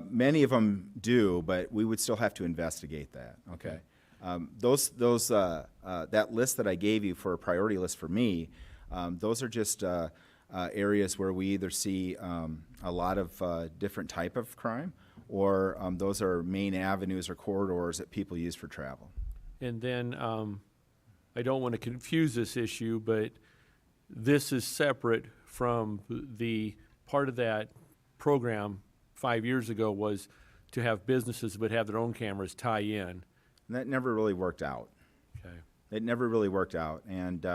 Many of them do, but we would still have to investigate that. Okay. That list that I gave you for a priority list for me, those are just areas where we either see a lot of different type of crime, or those are main avenues or corridors that people use for travel. And then I don't want to confuse this issue, but this is separate from the part of that program 5 years ago was to have businesses that would have their own cameras tie in. And that never really worked out. Okay. It never really worked out, and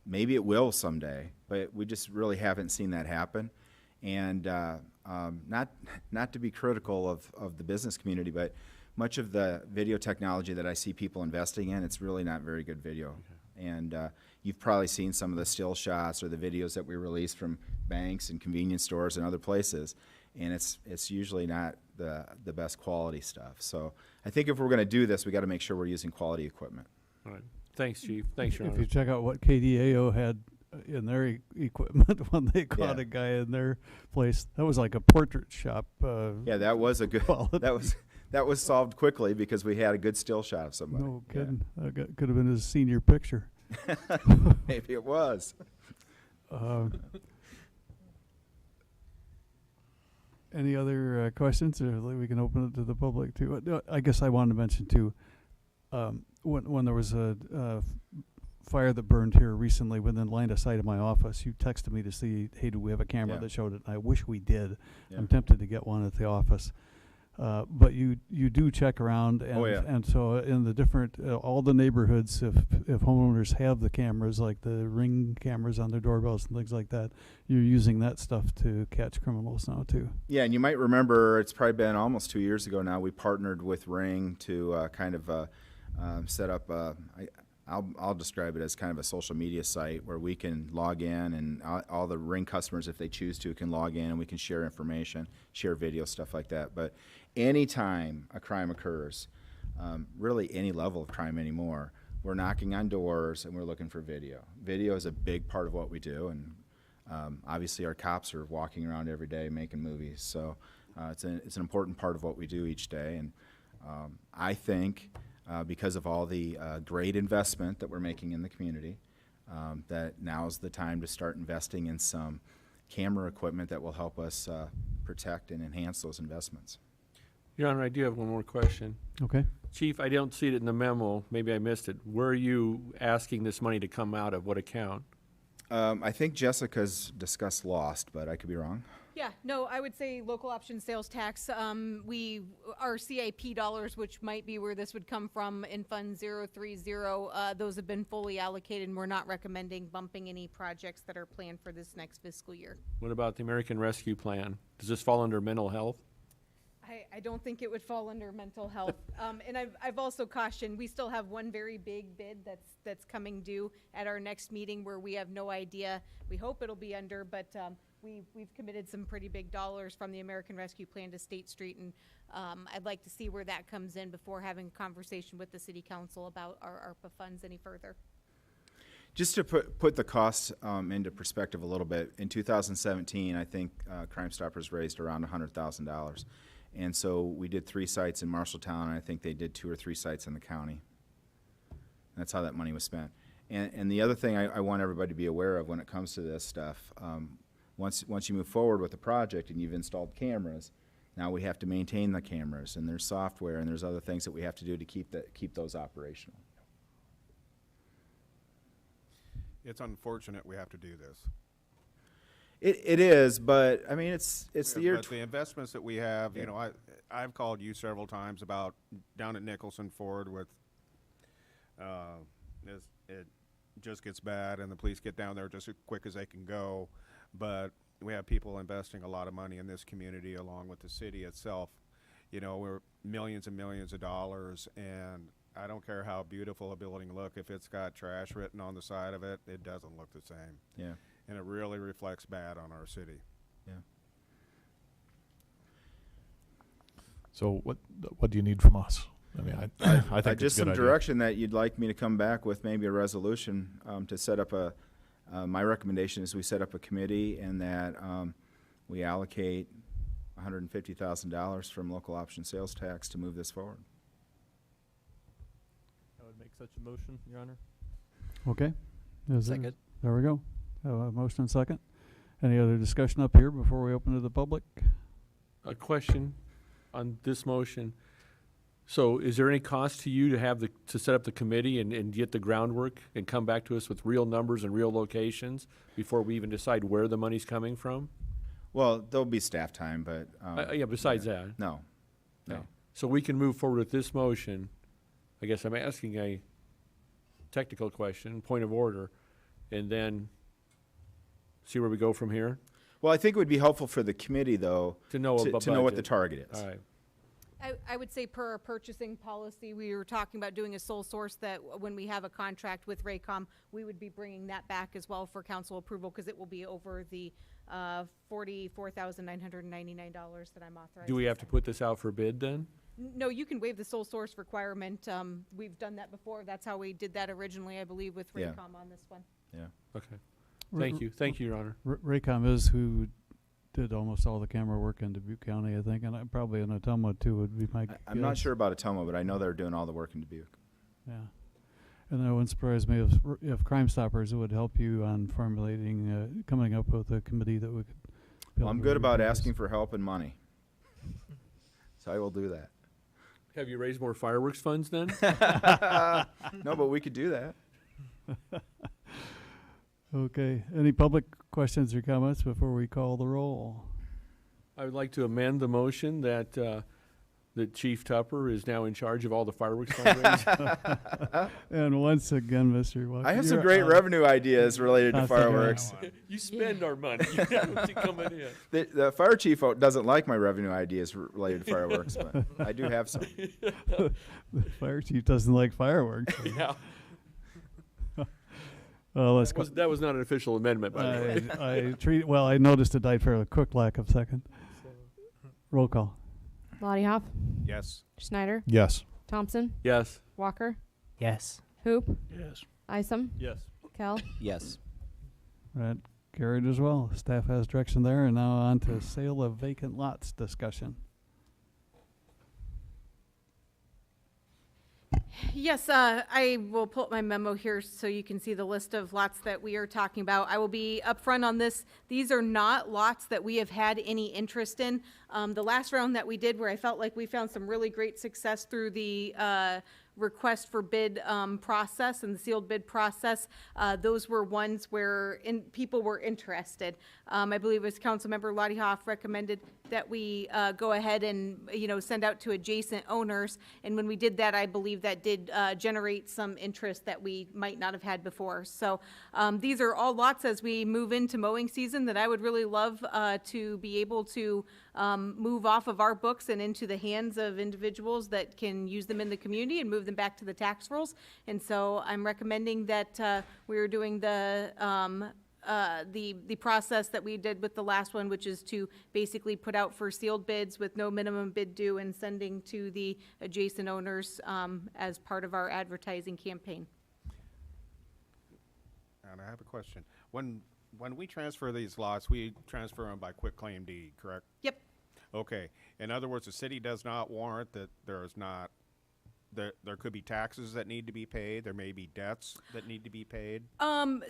maybe it will someday, but we just really haven't seen that happen. And not to be critical of the business community, but much of the video technology that I see people investing in, it's really not very good video. Okay. And you've probably seen some of the still shots or the videos that we release from banks and convenience stores and other places, and it's usually not the best quality stuff. So I think if we're going to do this, we got to make sure we're using quality equipment. All right. Thanks, Chief. Thanks, Your Honor. If you check out what KDAO had in their equipment when they caught a guy in their place, that was like a portrait shop. That was a good. That was solved quickly because we had a good still shot of somebody. No kidding. That could have been his senior picture. Maybe it was. Any other questions, or we can open it to the public too? I guess I wanted to mention too, when there was a fire that burned here recently within line of sight of my office, you texted me to see, hey, do we have a camera that showed it? And I wish we did. I'm tempted to get one at the office. But you do check around, and and so in the different all the neighborhoods, if homeowners have the cameras, like the Ring cameras on their doorbells and things like that, you're using that stuff to catch criminals now too. Yeah, and you might remember it's probably been almost 2 years ago now. We partnered with Ring to kind of set up. I'll describe it as kind of a social media site where we can log in, and all the Ring customers, if they choose to, can log in, and we can share information, share video, stuff like that. But anytime a crime occurs, really any level of crime anymore, we're knocking on doors and we're looking for video. Video is a big part of what we do, and obviously our cops are walking around every day making movies. So it's an important part of what we do each day, and I think because of all the great investment that we're making in the community, that now's the time to start investing in some camera equipment that will help us protect and enhance those investments. Your Honor, I do have one more question. Okay. Chief, I don't see it in the memo. Maybe I missed it. Where are you asking this money to come out of? What account? I think Jessica's discussed lost, but I could be wrong. Yeah, no, I would say local option sales tax. Our CIP dollars, which might be where this would come from in Fund 030, those have been fully allocated, and we're not recommending bumping any projects that are planned for this next fiscal year. What about the American Rescue Plan? Does this fall under mental health? I don't think it would fall under mental health. And I've also cautioned, we still have one very big bid that's coming due at our next meeting where we have no idea. We hope it'll be under, but we've committed some pretty big dollars from the American Rescue Plan to State Street, and I'd like to see where that comes in before having a conversation with the city council about our ARPA funds any further. Just to put the costs into perspective a little bit, in 2017, I think Crime Stoppers raised around $100,000. And so we did 3 sites in Marshalltown, and I think they did 2 or 3 sites in the county. That's how that money was spent. And the other thing I want everybody to be aware of when it comes to this stuff, once you move forward with the project and you've installed cameras, now we have to maintain the cameras, and there's software, and there's other things that we have to do to keep those operational. It's unfortunate we have to do this. It is, but I mean, it's the year. But the investments that we have, you know, I've called you several times about down at Nicholson Ford with, it just gets bad and the police get down there just as quick as they can go. But we have people investing a lot of money in this community along with the city itself. You know, we're millions and millions of dollars, and I don't care how beautiful a building look. If it's got trash written on the side of it, it doesn't look the same. Yeah. And it really reflects bad on our city. Yeah. So what do you need from us? I mean, I think just it's a good some idea. direction that you'd like me to come back with, maybe a resolution to set up my recommendation is we set up a committee and that we allocate $150,000 from local option sales tax to move this forward. I would make such a motion, Your Honor. Okay. Second. There we go. A motion and second. Any other discussion up here before we open to the public? A question on this motion. So is there any cost to you to set up the committee and get the groundwork and come back to us with real numbers and real locations before we even decide where the money's coming from? Well, there'll be staff time, but Yeah, besides that. no. Okay. So we can move forward with this motion. I guess I'm asking a technical question, point of order, and then see where we go from here? Well, I think it would be helpful for the committee, though, To know about to know what the budget. target is. All right. I would say per our purchasing policy, we were talking about doing a sole source that when we have a contract with Raycom, we would be bringing that back as well for council approval because it will be over the $44,999 that I'm authorized. Do we have to put this out for bid then? No, you can waive the sole source requirement. We've done that before. That's how we did that originally, I believe, with Yeah. Raycom on this one. Yeah. Okay. Thank you. Thank you, Your Honor. Raycom is who did almost all the camera work in Dubuque County, I think, and probably in Ottumwa too would be my I'm not guess. sure about Ottumwa, but I know they're doing all the work in Dubuque. Yeah. And that wouldn't surprise me if Crime Stoppers would help you on formulating, coming up with a committee that we could. Well, I'm good about asking for help and money. So I will do that. Have you raised more fireworks funds then? No, but we could do that. Okay. Any public questions or comments before we call the roll? I would like to amend the motion that that Chief Tupper is now in charge of all the fireworks fundraising. And once again, Mr. Walker, I have some you're great on. revenue ideas related to That's okay. fireworks. You spend our money. You don't see coming in. The fire chief doesn't like my revenue ideas related to fireworks, but I do have some. The fire chief doesn't like fireworks. Yeah. Let's go. That was not an official amendment, by the way. I noticed it died fairly quick, lack of second. Roll call. Lottie Hoff, Yes. Schneider, Yes. Thompson, Yes. Walker, Yes. Hoop, Yes. Isom, Yes. Kell. Yes. That carried as well. Staff has direction there, and now on to sale of vacant lots discussion. Yes, I will pull up my memo here so you can see the list of lots that we are talking about. I will be upfront on this. These are not lots that we have had any interest in. The last round that we did, where I felt like we found some really great success through the request for bid process and the sealed bid process, those were ones where people were interested. I believe it was Councilmember Lottie Hoff recommended that we go ahead and send out to adjacent owners, and when we did that, I believe that did generate some interest that we might not have had before. So these are all lots as we move into mowing season that I would really love to be able to move off of our books and into the hands of individuals that can use them in the community and move them back to the tax rolls. And so I'm recommending that we are doing the process that we did with the last one, which is to basically put out for sealed bids with no minimum bid due and sending to the adjacent owners as part of our advertising campaign. And I have a question. When we transfer these lots, we transfer them by quitclaim deed, correct? Yep. Okay. In other words, the city does not warrant that there could be taxes that need to be paid. There may be debts that need to be paid.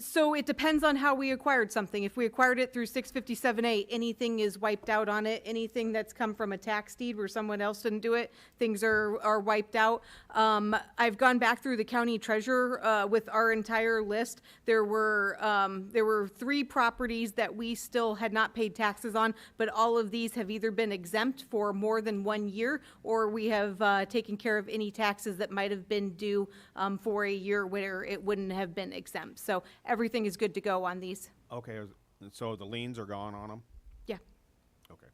So it depends on how we acquired something. If we acquired it through 657A, anything is wiped out on it. Anything that's come from a tax deed where someone else didn't do it, things are wiped out. I've gone back through the county treasurer with our entire list. There were 3 properties that we still had not paid taxes on, but all of these have either been exempt for more than 1 year, or we have taken care of any taxes that might have been due for a year where it wouldn't have been exempt. So everything is good to go on these. Okay. So the liens are gone on them? Yeah. Okay.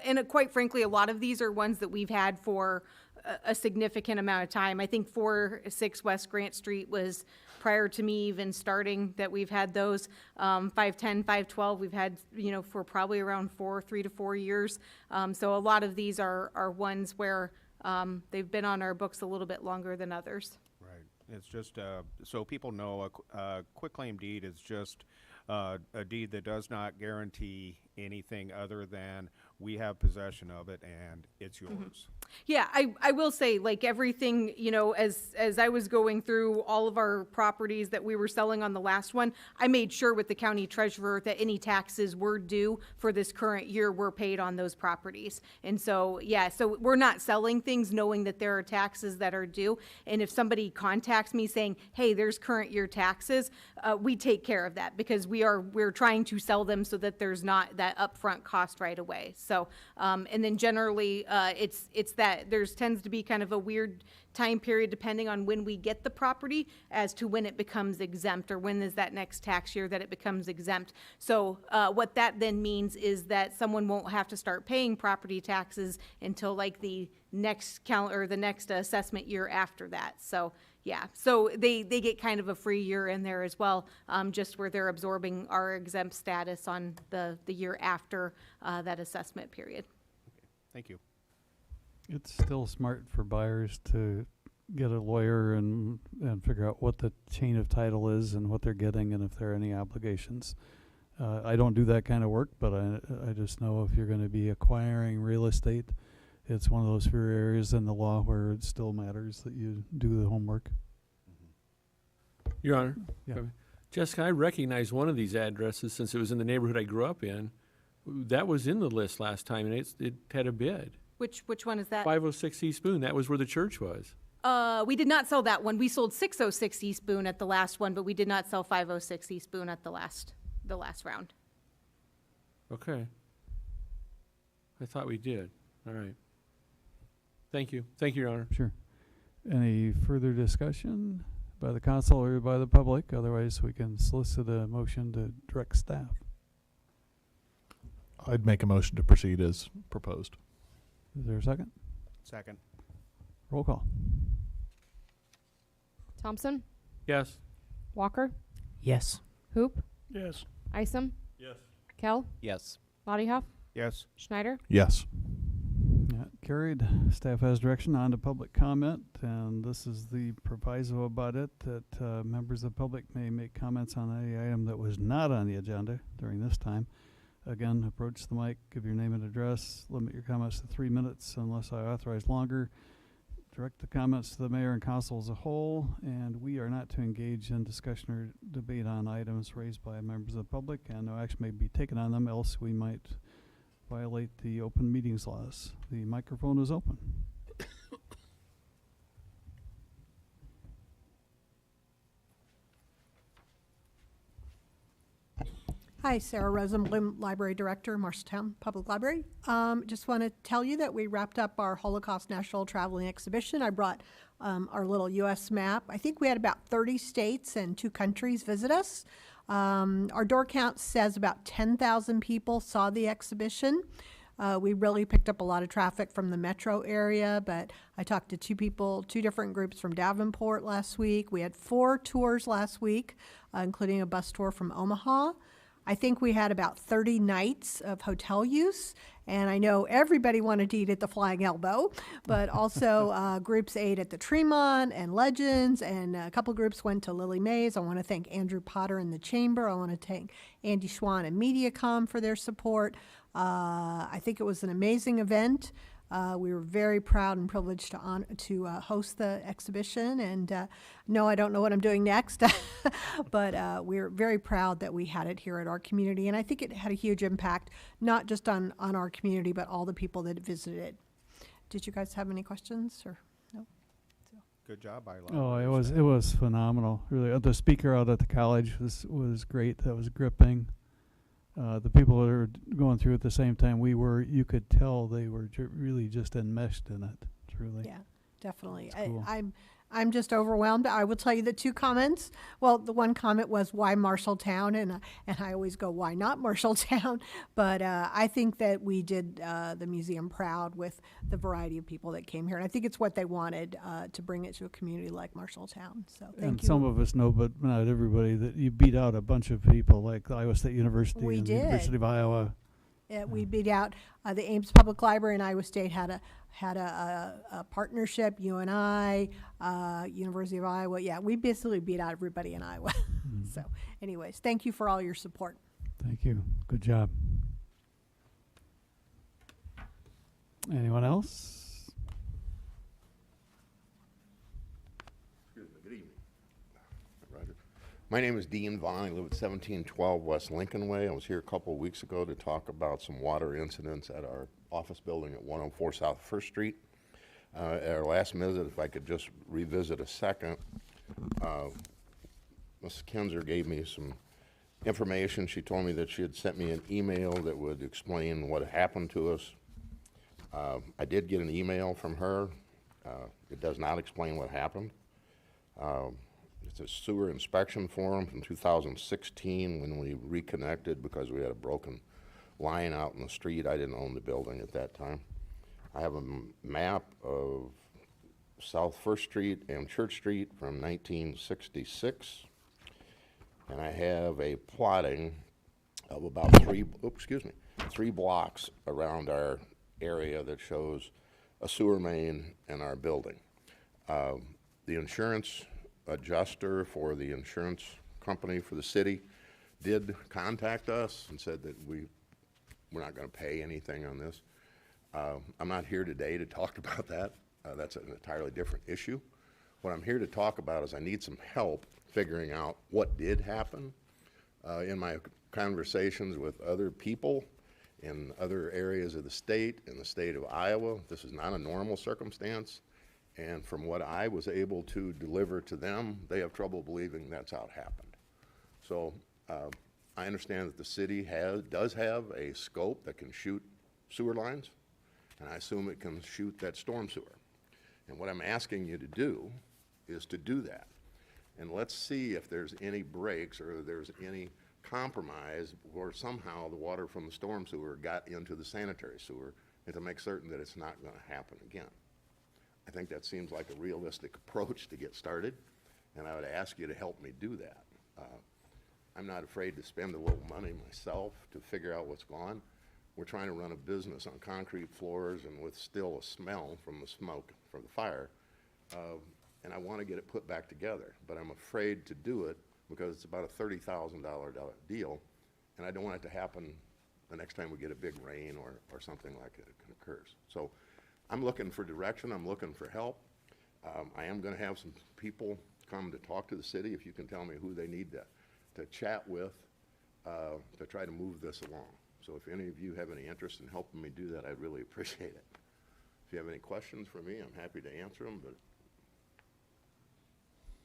And quite frankly, a lot of these are ones that we've had for a significant amount of time. I think 4-6 West Grant Street was prior to me even starting that we've had those. 510, 512, we've had, for probably around 3 to 4 years. So a lot of these are ones where they've been on our books a little bit longer than others. Right. It's just, so people know, a quitclaim deed is just a deed that does not guarantee anything other than we have possession of it and it's yours. Mm-hmm. Yeah, I will say, like everything, as I was going through all of our properties that we were selling on the last one, I made sure with the county treasurer that any taxes were due for this current year were paid on those properties. And so, yeah, so we're not selling things knowing that there are taxes that are due. And if somebody contacts me saying, hey, there's current year taxes, we take care of that because we're trying to sell them so that there's not that upfront cost right away. So, and then generally, it's that tends to be kind of a weird time period depending on when we get the property as to when it becomes exempt or when is that next tax year that it becomes exempt. So what that then means is that someone won't have to start paying property taxes until like the next the next assessment year after that. So yeah, so they get kind of a free year in there as well, just where they're absorbing our exempt status on the year after that assessment period. Okay. Thank you. It's still smart for buyers to get a lawyer and figure out what the chain of title is and what they're getting and if there are any obligations. I don't do that kind of work, but I just know if you're going to be acquiring real estate, it's one of those few areas in the law where it still matters that you do the homework. Your Honor. Yeah. Jessica, I recognize one of these addresses since it was in the neighborhood I grew up in. That was in the list last time, and it had a bid. Which one is that? 506 East Boone. That was where the church was. We did not sell that one. We sold 606 East Boone at the last one, but we did not sell 506 East Boone at the last round. Okay. I thought we did. All right. Thank you. Thank you, Your Honor. Sure. Any further discussion by the council or by the public? Otherwise, we can solicit a motion to direct staff. I'd make a motion to proceed as proposed. Is there a second? Second. Roll call. Thompson, Yes. Walker, Yes. Hoop, Yes. Isom, Yes. Kell, Yes. Lottiehoff, Yes. Schneider. Yes. Yeah, carried. Staff has direction on to public comment, and this is the proviso about it that members of the public may make comments on any item that was not on the agenda during this time. Again, approach the mic, give your name and address, limit your comments to 3 minutes unless I authorize longer. direct the comments to the mayor and council as a whole, and we are not to engage in discussion or debate on items raised by members of the public, and no action may be taken on them, else we might violate the open meetings laws. The microphone is open. Hi, Sarah Rosenblum, Library Director, Marshalltown Public Library. Just want to tell you that we wrapped up our Holocaust National Traveling Exhibition. I brought our little U.S. map. I think we had about 30 states and 2 countries visit us. Our door count says about 10,000 people saw the exhibition. We really picked up a lot of traffic from the metro area, but I talked to 2 different groups from Davenport last week. We had 4 tours last week, including a bus tour from Omaha. I think we had about 30 nights of hotel use, and I know everybody wanted to eat at the Flying Elbow, but also groups ate at the Tremont and Legends, and a couple groups went to Lily Mays. I want to thank Andrew Potter and the Chamber. I want to thank Andy Schwann and MediaCom for their support. I think it was an amazing event. We were very proud and privileged to host the exhibition, and no, I don't know what I'm doing next, but we're very proud that we had it here at our community, and I think it had a huge impact, not just on our community, but all the people that visited. Did you guys have any questions, or no? Good job, Isla. Oh, it was phenomenal. Really, the speaker out at the college was great. That was gripping. The people that were going through at the same time we were, you could tell they were really just enmeshed in it, truly. Yeah, definitely. Cool. I'm just overwhelmed. I will tell you the 2 comments. Well, the one comment was, why Marshalltown? And I always go, why not Marshalltown? But I think that we did the museum proud with the variety of people that came here. And I think it's what they wanted, to bring it to a community like Marshalltown. So thank you. And some of us know, but not everybody, that you beat out a bunch of people like Iowa State University We and did. the University of Iowa. We beat out the Ames Public Library, and Iowa State had a partnership. UNI, University of Iowa. Yeah, we basically beat out everybody in Iowa. So, anyways, thank you for all your support. Thank you. Good job. Anyone else? Excuse me. Good evening. Roger. My name is Dean Vaughn. I live at 1712 West Lincoln Way. I was here a couple of weeks ago to talk about some water incidents at our office building at 104 South First Street. At our last visit, if I could just revisit a second, Ms. Kinzer gave me some information. She told me that she had sent me an email that would explain what happened to us. I did get an email from her. It does not explain what happened. It's a sewer inspection form from 2016 when we reconnected because we had a broken line out in the street. I didn't own the building at that time. I have a map of South First Street and Church Street from 1966. And I have a plotting of about 3 blocks around our area that shows a sewer main in our building. The insurance adjuster for the insurance company for the city did contact us and said that we're not going to pay anything on this. I'm not here today to talk about that. That's an entirely different issue. What I'm here to talk about is I need some help figuring out what did happen. In my conversations with other people in other areas of the state, in the state of Iowa, this is not a normal circumstance. And from what I was able to deliver to them, they have trouble believing that's how it happened. So I understand that the city does have a scope that can shoot sewer lines, and I assume it can shoot that storm sewer. And what I'm asking you to do is to do that. And let's see if there's any breaks or there's any compromise or somehow the water from the storm sewer got into the sanitary sewer, and to make certain that it's not going to happen again. I think that seems like a realistic approach to get started, and I would ask you to help me do that. I'm not afraid to spend a little money myself to figure out what's gone. We're trying to run a business on concrete floors and with still a smell from the smoke from the fire, and I want to get it put back together, but I'm afraid to do it because it's about a $30,000 deal, and I don't want it to happen the next time we get a big rain or something like it occurs. So I'm looking for direction, I'm looking for help. I am gonna have some people come to talk to the city, if you can tell me who they need to chat with, to try to move this along. So if any of you have any interest in helping me do that, I'd really appreciate it. If you have any questions for me, I'm happy to answer them, but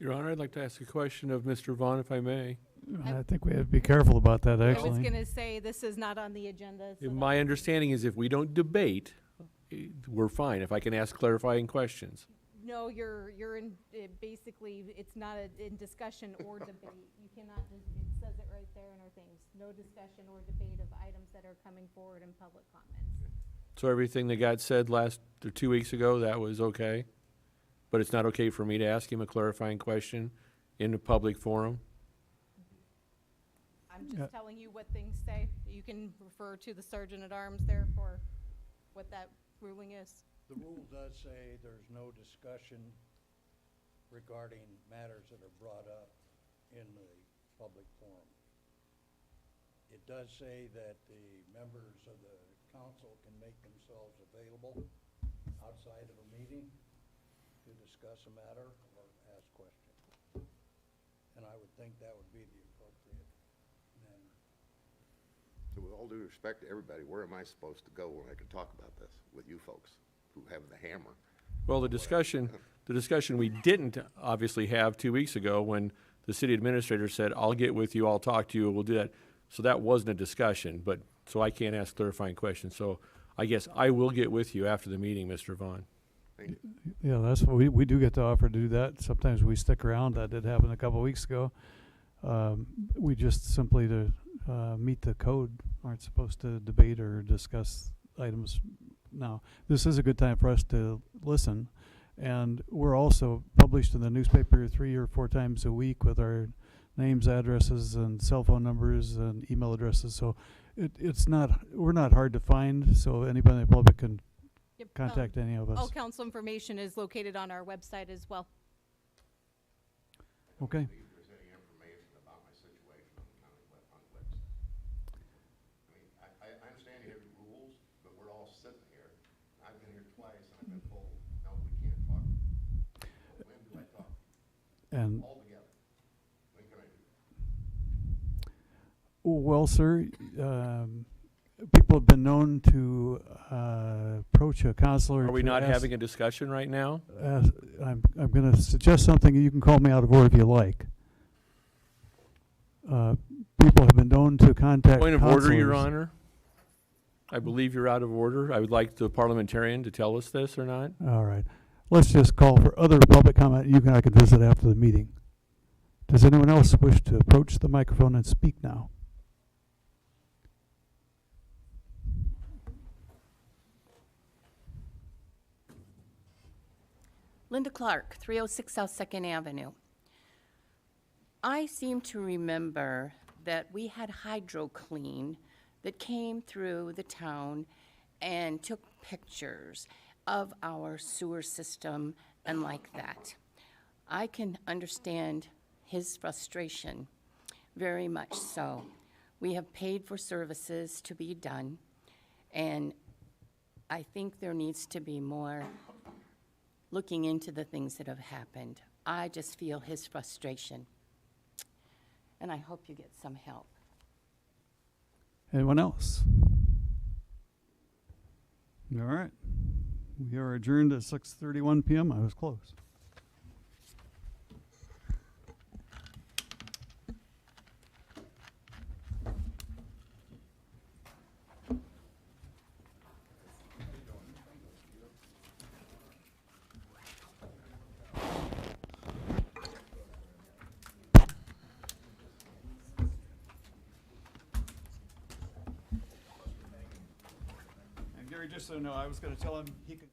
Your Honor, I'd like to ask a question of Mr. Vaughn, if I may. I think we have to be careful about that, I was actually. gonna say, this is not on the agenda. So My understanding is if we don't debate, we're fine, if I can ask clarifying questions. No, you're in, basically, it's not in discussion or debate. You cannot, it says it right there in our things. No discussion or debate of items that are coming forward in public comments. So everything that got said last, or 2 weeks ago, that was okay? But it's not okay for me to ask him a clarifying question in a public forum? I'm just telling you what things say. You can refer to the Sergeant at Arms there for what that ruling is. The rule does say there's no discussion regarding matters that are brought up in the public forum. It does say that the members of the council can make themselves available outside of a meeting to discuss a matter or ask questions. And I would think that would be the appropriate manner. so with all due respect to everybody, where am I supposed to go when I can talk about this with you folks who have the hammer? Well, the discussion we didn't obviously have 2 weeks ago when the city administrator said, I'll get with you, I'll talk to you, we'll do that. So that wasn't a discussion, but, so I can't ask clarifying questions. So I guess I will get with you after the meeting, Mr. Vaughn. Yeah, that's what we do get to offer to do that. Sometimes we stick around. That did happen a couple of weeks ago. We just simply to meet the code aren't supposed to debate or discuss items now. This is a good time for us to listen. And we're also published in the newspaper 3 or 4 times a week with our names, addresses, and cell phone numbers and email addresses. So we're not hard to find. So anybody in the public can contact any of us. All council information is located on our website as well. Okay. If there's any information about my situation on the website. I mean, I understand you have your rules, but we're all sitting here. I've been here twice and I've been told, no, we can't talk. When do I talk? And All together. When can I do that? well, sir, people have been known to approach a counselor. Are we to not ask- having a discussion right now? I'm going to suggest something. You can call me out of order if you like. People have been known to contact Point of order, Your counselors. Honor. I believe you're out of order. I would like the parliamentarian to tell us this or not. All right. Let's just call for other public comment. I can visit after the meeting. Does anyone else wish to approach the microphone and speak now? Linda Clark, 306 South 2nd Avenue. I seem to remember that we had HydroClean that came through the town and took pictures of our sewer system and like that. I can understand his frustration, very much so. We have paid for services to be done, and I think there needs to be more looking into the things that have happened. I just feel his frustration, and I hope you get some help. Anyone else? All right. We are adjourned at 6:31 p.m. I was close. And Gary, just so you know, I was going to tell him he could